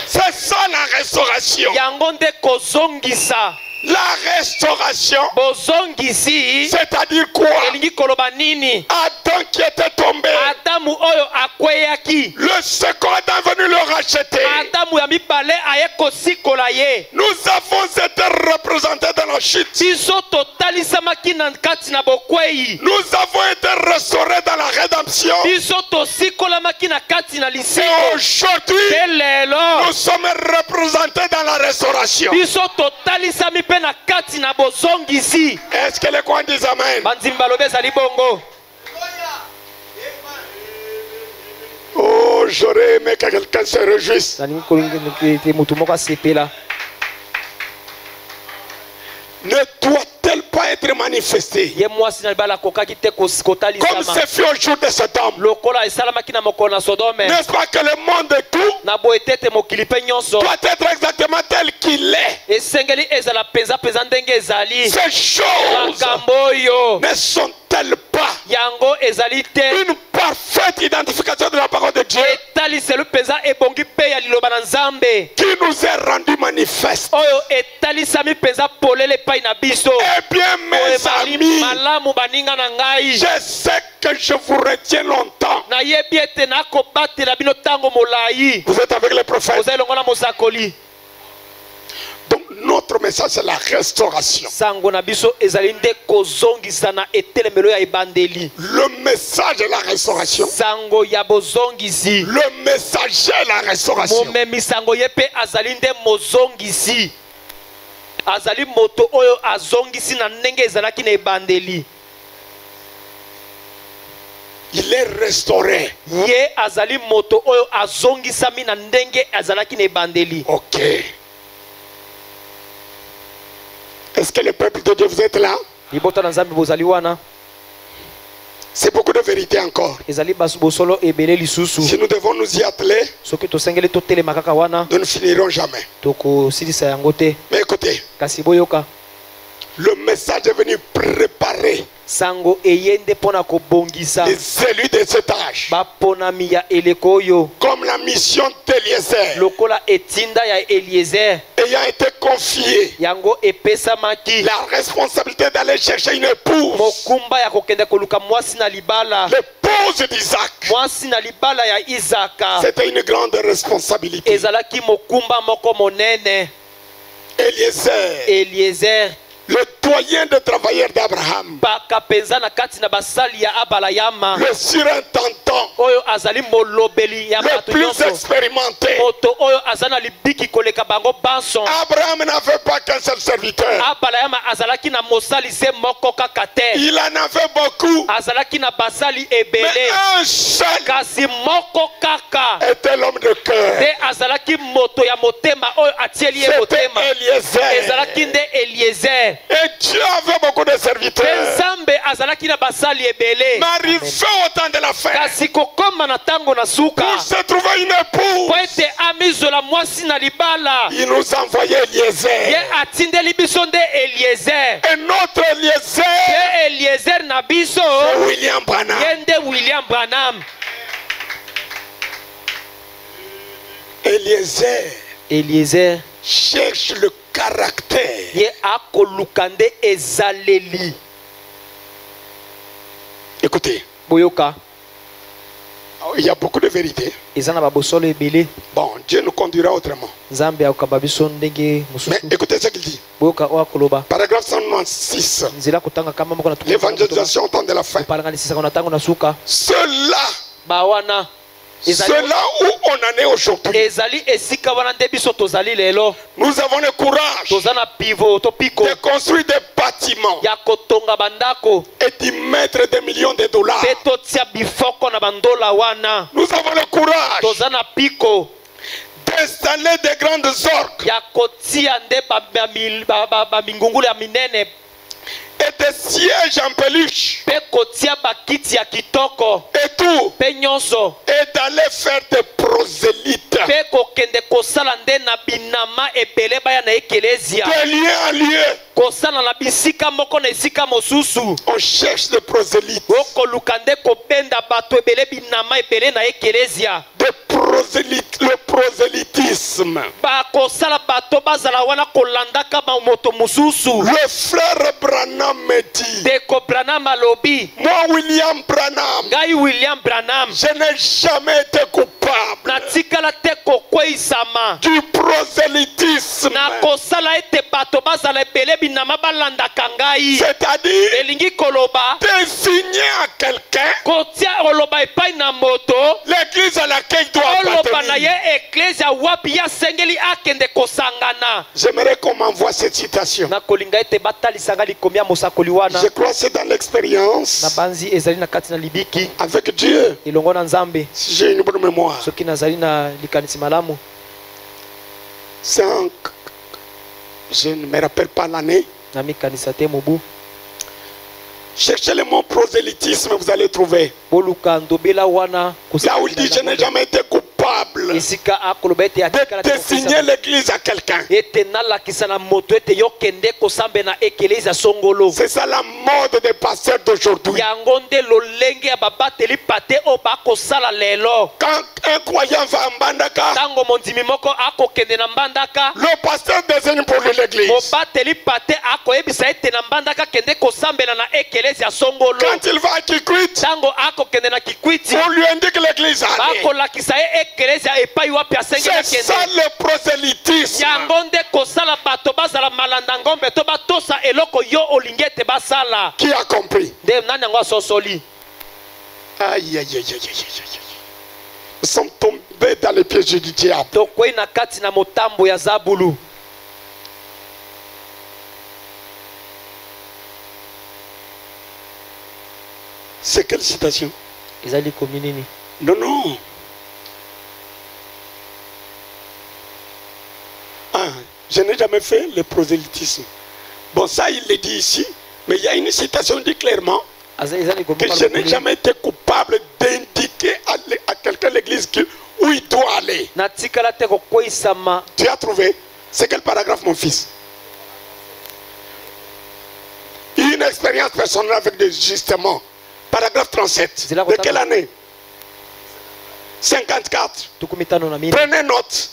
C'est ça la restauration. yango nde kozongisa La restauration, bozongisi c'est-à-dire quoi? elingi koloba nini Adam qui était tombé, adamu oyo akweyaki le second Adam est venu le racheter. adamu ya mibale aye kosikola ye Nous avons été représentés dans la chute. biso totalisamaki na kati na bokwei Nous avons été restaurés dans la rédemption. biso tosikolamaki na kati na Et lisiko aujourd'hui, mpe lelo nous sommes représentés dans la restauration. biso totalisami mpe na kati na bozongisi Est-ce que les coins disent Amen? bandimi balobi ezali bongo Oh, Oh, j'aurais aimé que quelqu'un se réjouisse. Ne doit-elle pas être manifestée comme c'est fait au jour de Sodome? N'est-ce pas que le monde et tout doit être exactement tel qu'il est? Ces choses ne sont-elles pas une parfaite identification de la parole de Dieu qui nous est rendue manifeste? Eh bien, mes amis, je sais que je vous retiens longtemps. Vous êtes avec les prophètes. Donc notre message c'est la restauration. Le message est la restauration. Le messager est la restauration. Azali moto oyo azongisi na ndenge ezalaki na ebandeli. Il est restauré. Ye azali moto oyo azongisami na ndenge azalaki na ebandeli. Ok. Est-ce que le peuple de Dieu vous êtes là? Libota na Nzambe bozali wana. C'est beaucoup de vérité encore. Si nous devons nous y atteler, nous ne finirons jamais. Mais écoutez, le message est venu préparer les élus de cet âge. Comme la mission d'Eliezer ayant été confiée la responsabilité d'aller chercher une épouse, l'épouse d'Isaac. C'était une grande responsabilité. Eliezer, le doyen de travailleurs d'Abraham, le surintendant, le plus expérimenté. Abraham n'avait pas qu'un seul serviteur, il en avait beaucoup, mais un seul était l'homme de cœur. C'était Eliezer. Et Dieu avait beaucoup de serviteurs. Mais arrivé au temps de la fin, pour se trouver une épouse, il nous envoyait Eliezer. Et notre Eliezer, c'est William Branham. Eliezer cherche le caractère. Écoutez, il y a beaucoup de vérité. Bon, Dieu nous conduira autrement. Mais écoutez ce qu'il dit. Paragraphe 196. L'évangélisation au temps de la fin. Cela où on en est aujourd'hui. Nous avons le courage de construire des bâtiments et d'y mettre des millions de dollars. Nous avons le courage d'installer des grandes orgues et des sièges en peluche et tout, et d'aller faire des prosélytes de lieu en lieu. On cherche des prosélytes, le prosélytisme. Le frère Branham me dit, moi William Branham, je n'ai jamais été coupable du prosélytisme. C'est-à-dire désigner à quelqu'un l'église à laquelle il doit oloba na ye ecclesia wapi ya sengeli akende kosangana. J'aimerais qu'on m'envoie cette citation. Na kolinga ete batalisanga likomi ya mosakoli wana. Je crois que c'est dans l'expérience Na banzi ezali na kati na libiki avec Dieu. ilongo na Nzambe. Si j'ai une bonne mémoire. Soki nazali na likanisi malamu. C'est un... Je ne me rappelle pas l'année. Na mikanisa te mobu. Cherchez le mot prosélytisme, vous allez trouver. Boluka ndobela wana Là où il dit je n'ai jamais été coupable esika akoloba ete de désigner l'église à quelqu'un. ete nalakisa na moto ete yokende kosambe na ekeleza songolo. C'est ça la mode des pasteurs d'aujourd'hui. Yango nde lolenge ya babateli pate o bakosala lelo. Quand un croyant va à Mbandaka, Tango mondimi moko akokende na mbandaka, le pasteur désigne pour lui l'église. mobateli pate akoyebisa ete na mbandaka kende kosambela na ekeleza songolo. Quand il va à Kikwit, Tango akokende na Kikwiti, on lui indique l'église à aller. bakolakisa ye ekeleza epai wapi asengeli C'est ça akende. le prosélytisme. Yango nde kosala bato bazala malanda ngombe to batosa eloko yo olingi ete basala. Qui a compris? Nde nani yango asosoli. Aïe, aïe, aïe, aïe, aïe, aïe. Nous sommes tombés dans les pièges du diable. Tokwei na kati na motambo ya Zabulu. C'est quelle citation? Ezali komi nini? Non, non. Ah, je n'ai jamais fait le prosélytisme. Bon, ça, il le dit ici, mais il y a une citation qui dit clairement que je n'ai jamais été coupable d'indiquer à quelqu'un l'église où il doit aller. Tu as trouvé? C'est quel paragraphe, mon fils? Une expérience personnelle avec des justements. Paragraphe 37. De quelle année? 54. Prenez note.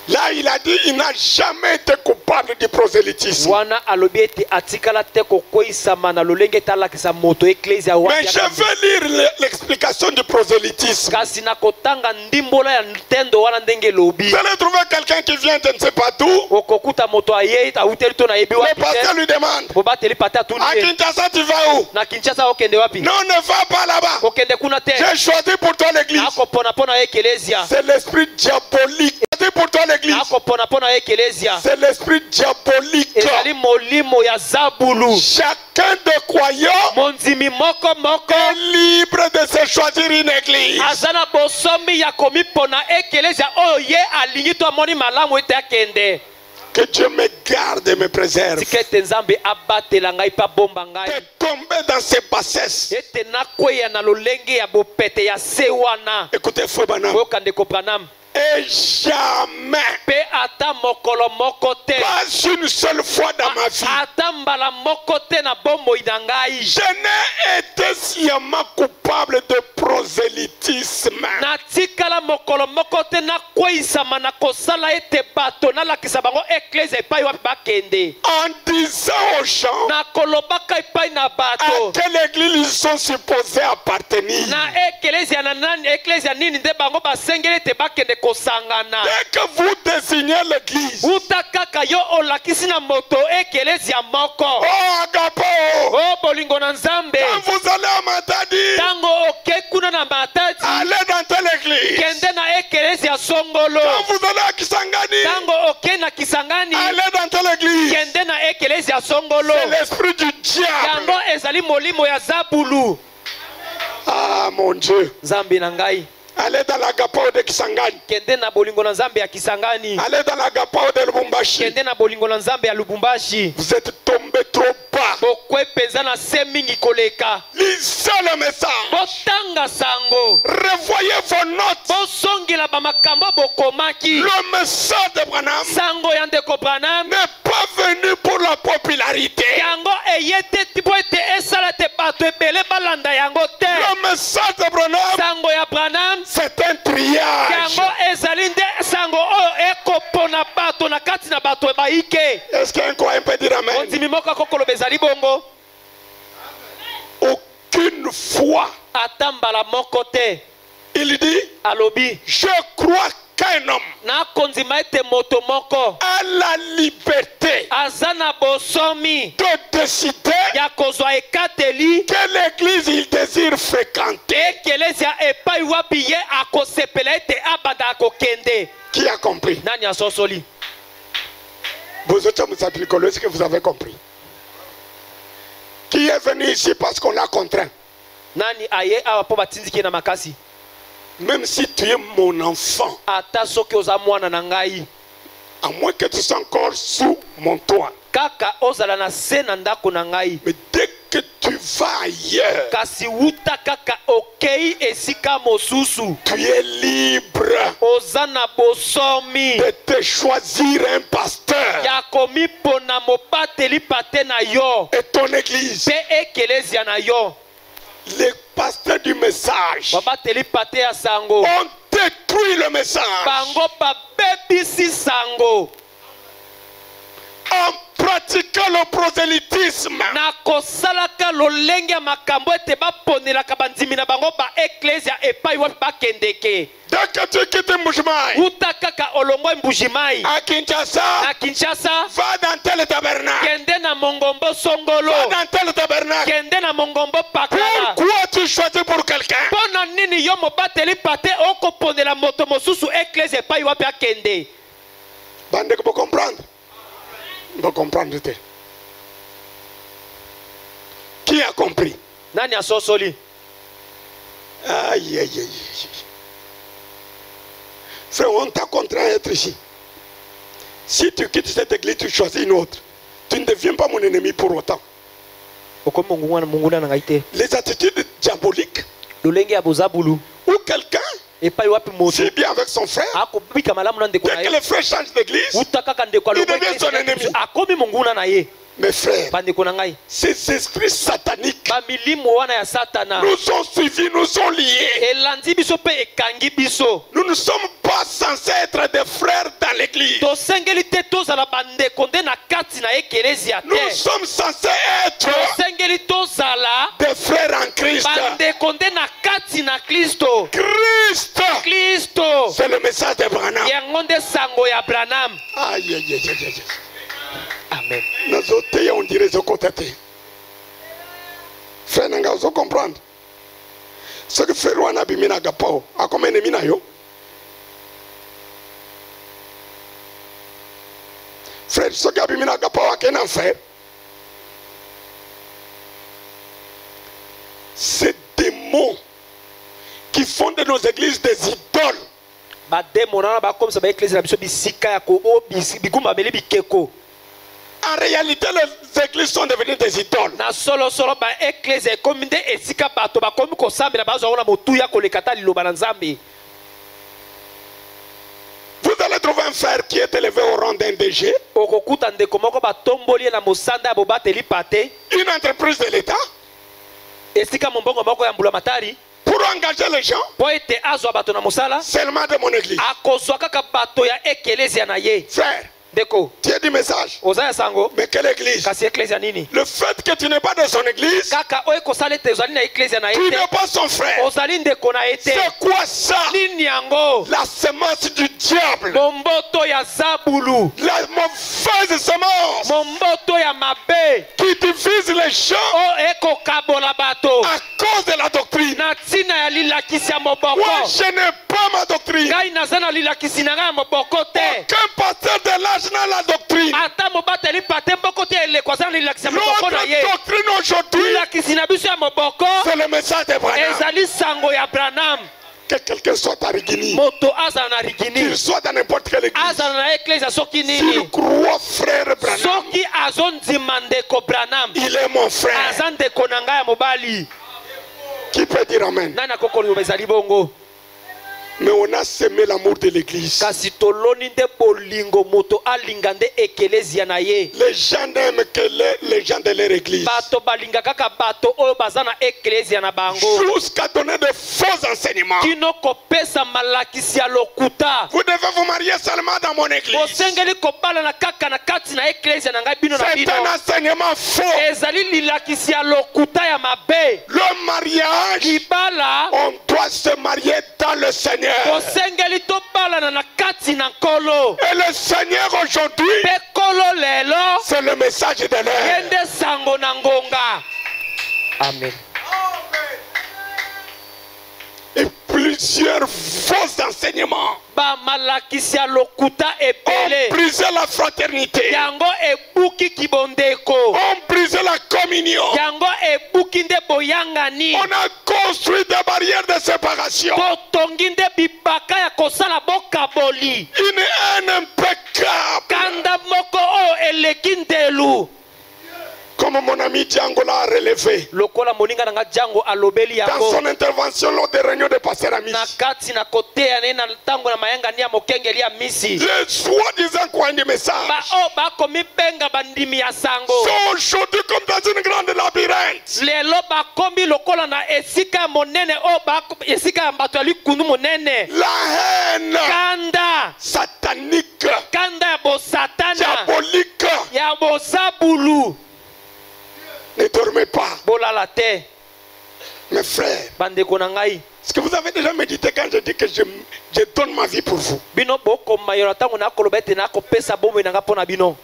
Là, il a dit il n'a jamais été coupable du prosélytisme. Mais je veux lire l'explication du prosélytisme. Vous allez trouver quelqu'un qui vient de ne sais pas d'où. Le pasteur lui demande à Kinshasa, tu vas où? Non, ne va pas là-bas. J'ai choisi pour toi l'église. C'est l'esprit diabolique. Pour toi l'église. C'est l'esprit diabolique. Chacun des croyants est libre de se choisir une église. Que Dieu me garde et me préserve de tomber dans ses bassesses. Écoutez, Frère Branham. Et jamais, pas une seule fois dans ma vie, je n'ai été sciemment coupable de prosélytisme. En disant aux gens à quelle église ils sont supposés appartenir. Dès que vous désignez l'église, oh Agapao, quand vous allez à Matadi, allez dans telle église. Quand vous allez à Kisangani, allez dans telle église. C'est l'esprit du diable. Ah mon Dieu. Allez dans l'agapao de Kisangani. Allez dans l'agapao de Lubumbashi. Vous êtes tombé trop bas. Lisez le message. Revoyez vos notes. Le message de Branham n'est pas venu pour la popularité. Le message de Branham, c'est un triage. Est-ce qu'un croyant peut dire amen? Aucune fois. Il dit, je crois qu'un homme na konzima ete moto moko a la liberté aza na bosomi de décider ya kozwa ekateli quelle église il désire fréquenter. ekelezia epai wapi ye akosepela ete abanda akokende. Qui a compris? Nani asosoli? Vous autres, est-ce que vous avez compris? Qui est venu ici parce qu'on l'a contraint? Nani aye awa po batindiki na makasi? Même si tu es mon enfant, ata soki oza mwana na ngai, à moins que tu sois encore sous mon toit, kaka ozala na se na ndako na ngai, mais dès que tu vas ailleurs, kasi wuta kaka okei esika mosusu, tu es libre oza na bosomi de te choisir un pasteur ya komipona mobateli pate na yo et ton église. pe ekelezia na yo. Les pasteurs du message Babateli pate ya sango ont détruit le message bango babebisi sango en pratiquant le prosélytisme. na kosalaka lolenge ya makambo ete baponelaka bandimi na bango ba eklesia epai wapi bakendeke. Dès que tu quittes Mbujimayi, Uta kaka olongo Mbujimai à Kinshasa, na Kinshasa, va dans tel tabernacle. kende na Mongombo Songolo, Va dans tel tabernacle. kende na Mongombo Pakala. Pourquoi tu choisis pour quelqu'un? Pona nini yo mobateli pate okoponela moto mosusu eklesia epai wapi akende? Bande que vous comprendre. Vous comprendre. Qui a compris? Nani asosoli? Aïe, aïe, aïe. Frère, on t'a contraint à être ici. Si tu quittes cette église, tu choisis une autre. Tu ne deviens pas mon ennemi pour autant. Les attitudes diaboliques ou quelqu'un c'est bien avec son frère. Dès que le frère change d'église, il devient son ennemi. Mes frères, ces esprits sataniques nous ont suivis, nous ont liés. Nous ne sommes pas censés être des frères dans l'église. Nous sommes censés être des frères en Christ. Christ, c'est le message de Branham. Aïe, aïe, aïe, aïe. Amen. Nous autres, on dirait ce côté. Frère, vous allez comprendre. Ce que frère Wana Bimina Gapao, a comme ennemi na yo. Frère, ce que Bimina Gapao a qu'un enfer. Ces démons qui font de nos églises des idoles. En réalité, les églises sont devenues des idoles. Vous allez trouver un frère qui est élevé au rang d'un DG. Une entreprise de l'État. Pour engager les gens seulement de mon église. Frère, tu as du message. Mais quelle église? Le fait que tu n'es pas dans son église, tu n'es pas son frère. C'est quoi ça? La semence du diable. La mauvaise semence qui divise les gens à cause de la doctrine. Moi, je n'ai pas ma doctrine. Aucun pasteur de l'âge n'a la doctrine. Notre doctrine aujourd'hui, c'est le message de Branham. Que quelqu'un soit à Rigini, qu'il soit dans n'importe quelle église, s'il croit frère Branham, il est mon frère. Qui peut dire amen? Mais on a semé l'amour de l'église. Les gens n'aiment que les gens de leur église. Jusqu'à donner de faux enseignements. Vous devez vous marier seulement dans mon église. C'est un enseignement faux. Le mariage, on doit se marier dans le Seigneur. Seigneur. Tosengeli tobalana na kati na nkolo. Et le Seigneur aujourd'hui, Pe kolo lelo. c'est le message de l'air. Yende sango na ngonga. Amen. Et plusieurs faux enseignements Ba malakisia lokuta ebele. ont brisé la fraternité, Yango ebuki kibondeko. ont brisé la communion. Yango ebuki nde boyangani. On a construit des barrières de séparation. Totongi nde bibaka ya kosala bokaboli. Une haine impeccable. Kanda moko o eleki ndelu. Comme mon ami Django l'a relevé Lokola moninga nanga Django alobeli dans yango. son intervention lors des réunions de Pasteur Amis. Na kati na kote ya nena tango na mayanga ni ya mokengeli ya misi. Les soi-disant croyants du message Ba o ba komi benga bandimi ya sango. sont aujourd'hui comme dans une grande labyrinthe. Lelo ba kombi lokola na esika monene o ba esika ya bato ya likundu monene. La haine Kanda. satanique, Kanda ya bosatana. diabolique. Ya bosabulu. Ne dormez pas, Bolala te. mes frères. Bandeko na ngai. Est-ce que vous avez déjà médité quand je dis que je donne ma vie pour vous? Bino boko mayora tango na koloba ete na kopesa bombe na nga pona bino.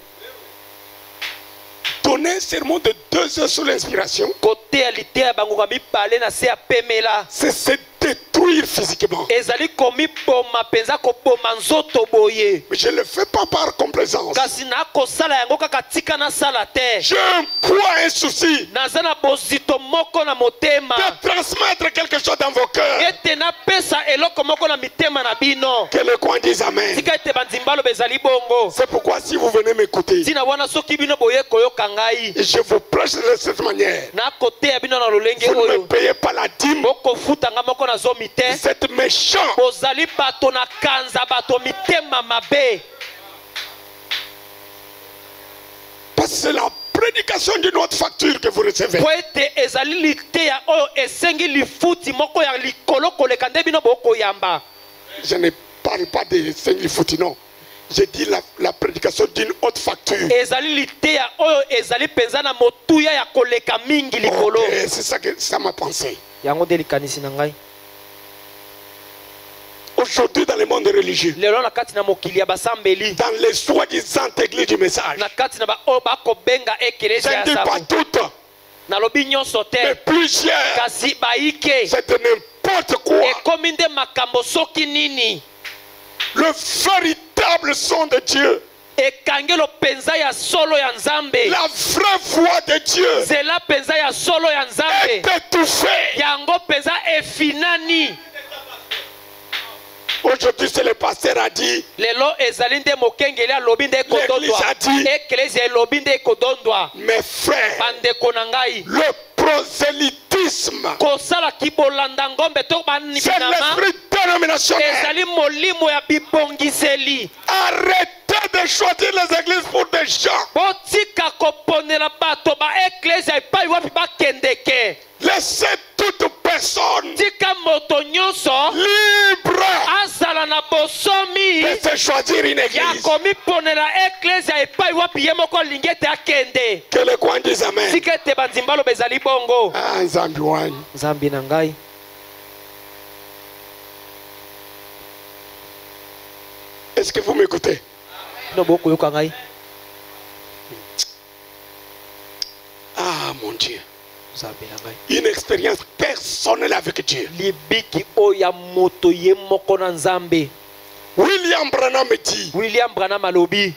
Donner un sermon de 2 heures sur l'inspiration, Kote ya litea bango ka mibale na se ya pemela. c'est se détruire physiquement. Ezali komi boma penza ko boma nzoto boye. Mais je ne le fais pas par complaisance. Kasi na kosala yango kaka tika na sala te. J'ai un poids, un souci Naza na bozito moko na motema. de transmettre quelque chose dans vos cœurs. Ete na pesa eloko moko na mitema na bino. Que le coin dise Amen. Tika ete banzimbalo bezali bongo. C'est pourquoi si vous venez m'écouter, Tina wana soki bino boye koyoka ngai. je vous prêche de cette manière. Na kote ya bino na lolenge Vous ne me oyo. payez pas la dîme. Boko futa nga moko na zomi te. Vous êtes méchant. Bozali bato na kanza bato mitema mabe. Parce que c'est la prédication d'une autre facture que vous recevez. Po ete ezali liteya oyo esengi lifuti moko ya likolo koleka nde bino bokoyamba. Je ne parle pas de Saint-Lifouti, non. J'ai dit la prédication d'une autre facture. Ezali liteya oyo ezali penza na motuya ya koleka mingi likolo. Ok, c'est ça que ça m'a pensé. Yango nde likanisi na ngai. Aujourd'hui, dans le monde religieux, Lelo na kati na mokili ya basambeli. dans les soi-disant églises du message, Na kati na ba oyo bakobenga je ekelezia ne ya dis pas sango. toutes, Nalobi nyonso mais te. plusieurs. Kasi baike. C'est de n'importe quoi. Ekomi nde makambo soki nini. Le véritable son de Dieu, Ekangelo penza ya solo ya nzambe. la vraie voix de Dieu Zela penza ya solo ya est nzambe. étouffée. Yango penza efinani. Aujourd'hui, c'est le pasteur a dit, Lelo ezali nde mokengeli alobi nde ekodondwa. L'église a dit, Eklezia elobi nde ekodondwa. mes frères, Bandeko na ngai. le prosélytisme, Kosala kibolanda ngombe to c'est banibinama. l'esprit dénominationnel. Ezali molimo ya bibongiseli. Arrêtez de choisir les églises pour des gens. Botika koponela bato ba eklezia epai wapi bakendeke. Laissez toute personne Tika moto nyonso libre azala na bosomi de se choisir une ya église. komiponela eklezia epai wapi ye moko alingi ete akende. Que le coin dise Amen. Tika ete banzimbalo bezali bongo. Ah, Nzambi wanyu. Nzambi na ngai. Est-ce que vous m'écoutez? No bokoyoka ngai. Ah, mon Dieu. Nzambi na ngai. Une expérience personnelle avec Dieu. Libiki oya moto ye moko na nzambe. William Branham dit, William Branham alobi.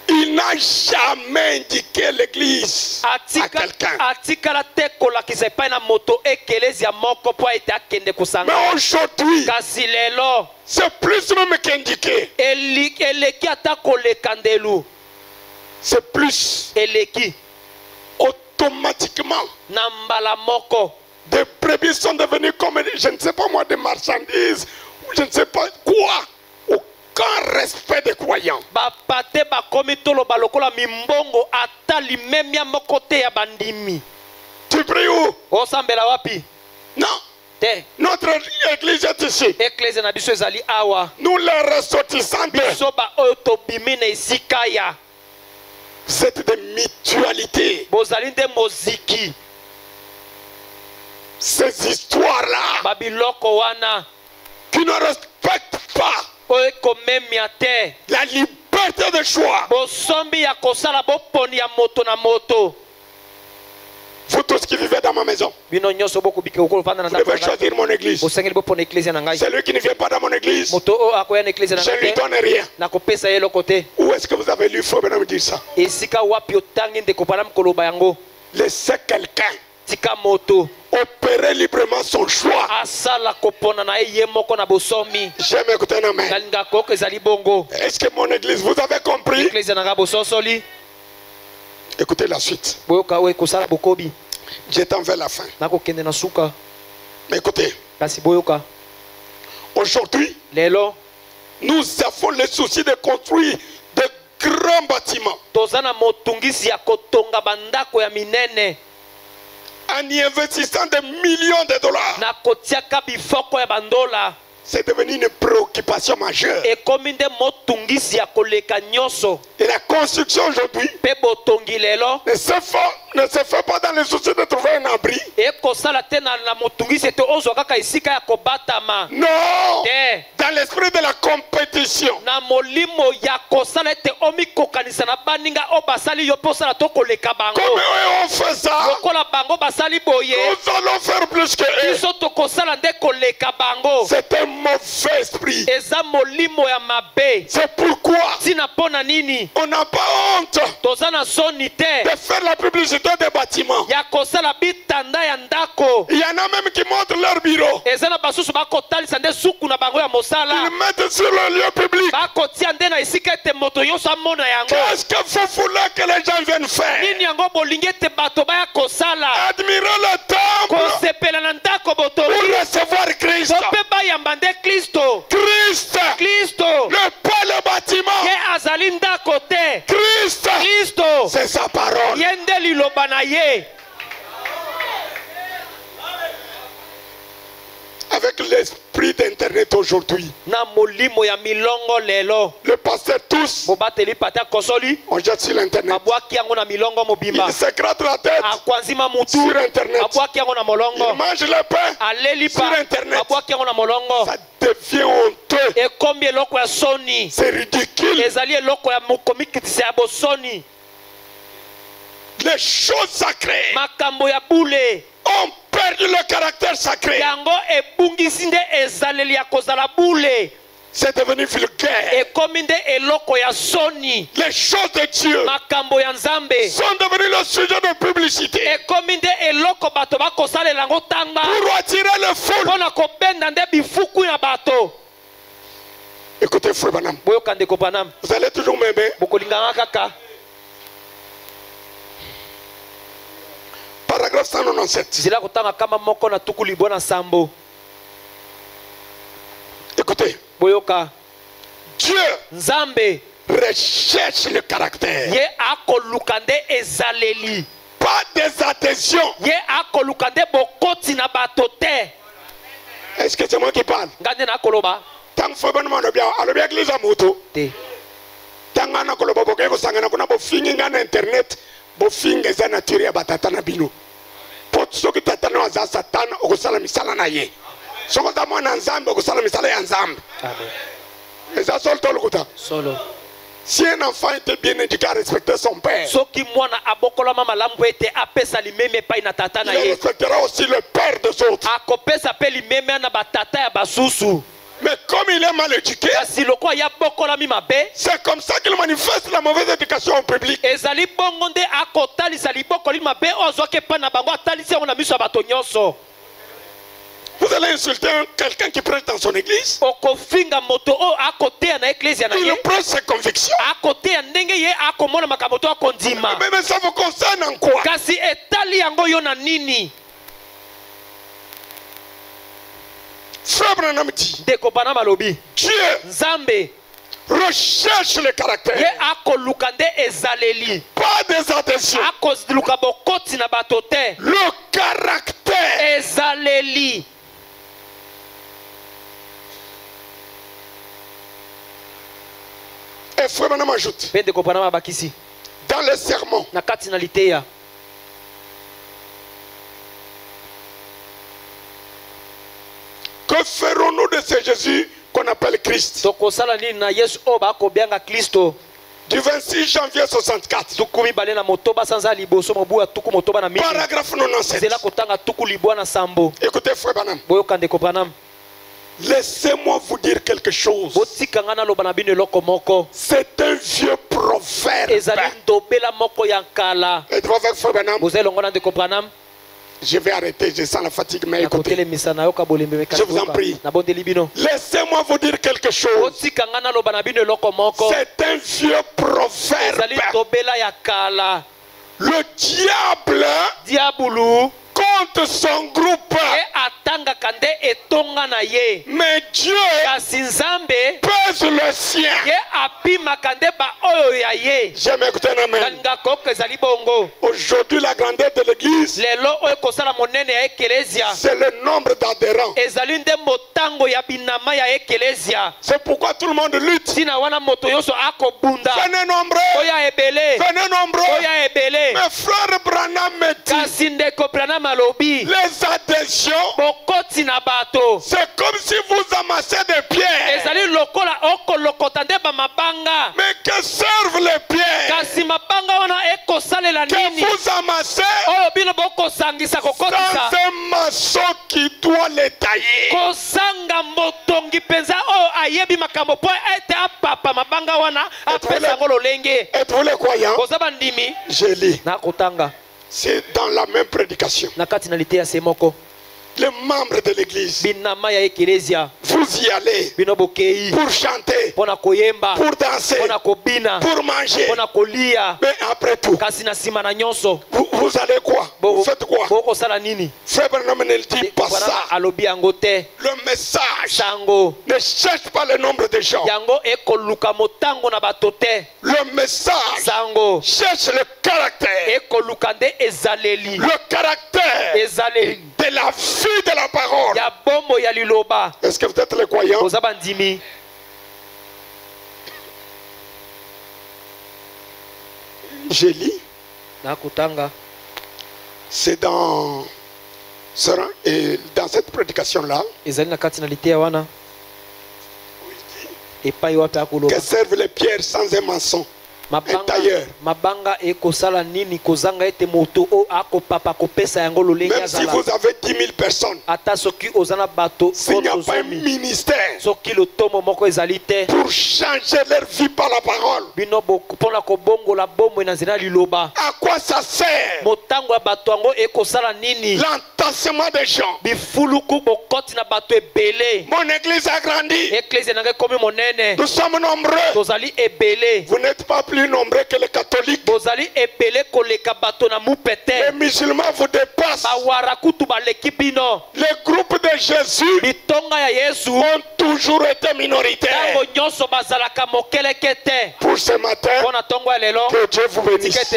il n'a jamais indiqué l'église à quelqu'un. Atikala te kolakisa epai na moto ekelezia moko po ete akende kosanga. Mais aujourd'hui, Kasi lelo c'est plus même qu'indiqué. eleki ata koleka ndelu. C'est plus Eleki automatiquement. na mbala moko. Des brebis sont devenus comme, je ne sais pas moi, des marchandises, ou je ne sais pas quoi. Aucun respect des croyants. Bapate bakomi toloba lokola mimbongo ata limemia moko te ya bandimi. Tu pries où? Osambela wapi? Non. Te. Notre église est ici. Eklezia na biso ezali awa. Nous les ressortissants, Biso ba oyo tobimi na esika ya. c'est de mutualité. Bozali nde moziki. Ces histoires-là Babiloko wana. respecte pas oyo ekomemia te la liberté de choix, bosombi ya kosala boponi ya moto na moto. vous tous qui vivez dans ma maison, Bino nyonso bokobika okovanda na vous devez ndako na ngai. choisir mon église. Bosengeli bopona eklezia na ngai. Celui qui ne vient pas dans mon église, Moto oyo akoya na eklezia na je ne lui ngai te donne rien. nakopesa ye eloko te. Où est-ce que vous avez lu Frère Branham dire ça? Esika wapi otangi ndeko Branham koloba yango? Laissez quelqu'un Tika moto opérer librement son choix. asala kopona na ye moko na bosomi. J'aime écouter un amen. Nalinga koko ezali bongo. Est-ce que mon église, vous avez compris? Eklezia na ngai bososoli. Écoutez la suite. Boyoka oyo ekosala bokobi. J'étends vers la fin. Nakokende na suka. Mais écoutez, Kasi boyoka. aujourd'hui, Lelo nous avons le souci de construire de grands bâtiments toza na motungisi ya kotonga bandako ya minene en y investissant des millions de dollars. na kotiaka bifoko ya bandola. C'est devenu une préoccupation majeure. Ekomi nde motungisi ya koleka nyonso. Et la construction aujourd'hui Mpe botongi lelo ne se fait pas dans le souci de trouver un abri. ekosala te na motungisi ete ozwa kaka esika ya kobatama Non! te Dans l'esprit de la compétition. na molimo ya kosala ete omikokanisa na baninga oyo basali yo mpe osala to koleka bango. Comme eux ont fait ça, Lokola bango basali boye nous allons faire plus que eux. biso tokosala nde koleka bango. C'est un mauvais esprit. Eza molimo ya mabe. C'est pourquoi Tina pona nini on n'a pas honte toza na soni te de faire la publicité des bâtiments. ya kosala bitanda ya ndako. Il y en a même qui montrent leur bureau. Eza na basusu bakotalisa nde suku na bango ya mosala. Ils mettent sur le lieu public. Bakotia nde na esika ete moto nyonso amona yango. Qu'est-ce que vous voulez que les gens viennent faire? Nini yango bolingi ete bato baya kosala Admirer le temple kosepela na ndako pour botongi recevoir Christ. po mpe bayamba nde kristo. Christ, Kristo le pas le bâtiment. ye azali ndako te. Christ, Kristo c'est sa parole. ye nde liloba na ye. Avec l'esprit d'internet aujourd'hui, Na molimo ya milongo lelo le pasteur tous, bobateli pata kosoli on jette sur l'internet. abwaki yango na milongo mobimba Il se gratte la tête akwanzima mutu sur internet. abwaki yango na Il molongo mange le pain. aleli sur pa internet. abwaki yango na molongo. Ça devient honteux. Ekombi eloko ya soni. C'est ridicule. Ezali eloko ya mokomikitisa ya bosoni. Les choses sacrées Makambo ya bule ont perdu le caractère sacré. yango ebungisi nde ezaleli ya kozala bule. C'est devenu vulgaire. Ekomi nde eloko ya soni. Les choses de Dieu Makambo ya Nzambe sont devenues le sujet de publicité ekomi nde eloko bato bakosalela yango tanga pour attirer le foule. mpona kobenda nde bifuku na bato. Écoutez, Frère Branham, Boyoka ndeko Branham vous allez toujours m'aimer. bokolinganga kaka. Paragraphe 197. Zila kotanga kama moko na tuku libwa na sambo. Écoutez, Boyoka Dieu Nzambe recherche le caractère, ye akoluka nde ezaleli. pas des adhésions. Ye akoluka nde bokoti na bato te. Est-ce que c'est moi qui parle? Nga nde nakoloba Tant que Frère Branham alobi église à moto. te. Tant na koloba boke ko sangana kuna bofingi na internet, bofinga eza nature ya batata na bino. Pot soki tata na za satana okosala misala na ye. Soko za mwana Nzambe okosala misala ya Nzambe. Amen. Eza sol tolukuta. Solo. Si un enfant était bien éduqué à respecter son père, Soki mwana abokolama malamu ete apesa limeme epai na tata na il ye. respectera aussi le père des autres. Akopesa pe limeme na batata ya basusu. Mais comme il est mal éduqué, Kasi lokola ya bokolami mabe c'est comme ça qu'il manifeste la mauvaise éducation au public. ezali bongo nde akotalisa libokoli mabe oyo azwaki epai na bango atalisi yango na miso ya bato nyonso. Vous allez insulter quelqu'un qui prêche dans son église. Okofinga moto oyo akoteya na eklezia na Il ye prêche ses convictions. akoteya ndenge ye akomona makambo to akondima. Mais ça vous concerne en quoi? Kasi etali yango yo na nini? Frère Branham dit, Ndeko Branham alobi Dieu Nzambe recherche le ye caractère, akoluka nde ezaleli. pas des adhésions. Akoluka bokoti na bato te. Le caractère. Ezaleli. Et Frère Branham ajoute, Pe ndeko Branham abakisi dans les sermons, na kati na liteya que ferons-nous de ce Jésus qu'on appelle Christ. tokosala nini na yesu oyo bakobenga kristo. Du 26 janvier 64. tuku mibale na motoba sanza liboso mobu ya tuku motoba na mini. Paragraphe 97. nzela kotanga tuku libwa na sambo. Écoutez frère Branham. boyoka ndeko Branham. Laissez-moi vous dire quelque chose. botikanga na loba na bino eloko moko. C'est un vieux proverbe. ezali ndobela moko ya nkala. Êtes-vous avec frère Branham? boza elongo na ndeko Branham. Je vais arrêter, je sens la fatigue, mais écoutez. Je vous en prie. Laissez-moi vous dire quelque chose. C'est un vieux proverbe. Le diable contre son groupe. Mais Dieu pèse le sien. J'aime écouter un amen. Aujourd'hui, la grandeur de l'église, c'est le nombre d'adhérents. C'est pourquoi tout le monde lutte. Venez nombreux. Venez nombreux. Mais frère Branham me dit, les adhésions, c'est comme si vous amassez des pierres. Mais que servent les pierres que vous amassez sans un maçon qui doit les tailler? Êtes-vous les croyants? Je lis. C'est dans la même prédication. Les membres de l'église, vous y allez pour chanter, pour danser, pour manger. Mais après tout, vous allez quoi? Vous faites quoi? Frère Branham ne dit pas ça. Le message ne cherche pas le nombre de gens. Le message cherche le caractère. Le caractère de la vie de la parole. Est-ce que vous êtes les croyants? Je lis. C'est dans cette prédication-là. Que servent les pierres sans un maçon? Mabanga ekosala nini kozanga ete moto o akopapa kopesa yango lolenge azala. Même si vous avez 10 000 personnes, ata soki ozana bato, s'il n'y a pas un ministère soki le tomo moko ezali te pour changer leur vie par la parole, bino pona kobongola bombo enazina liloba, à quoi ça sert? Motango ya bato yango ekosala nini? L'entassement des gens, bifuluku bokoti na bato ebele. Mon église a grandi, église nanga komi monene, nous sommes nombreux, tozali ebele. Vous n'êtes pas plus nombreux que les catholiques. Les musulmans vous dépassent. Les groupes de Jésus ont toujours été minoritaires. Pour ce matin, que Dieu vous bénisse.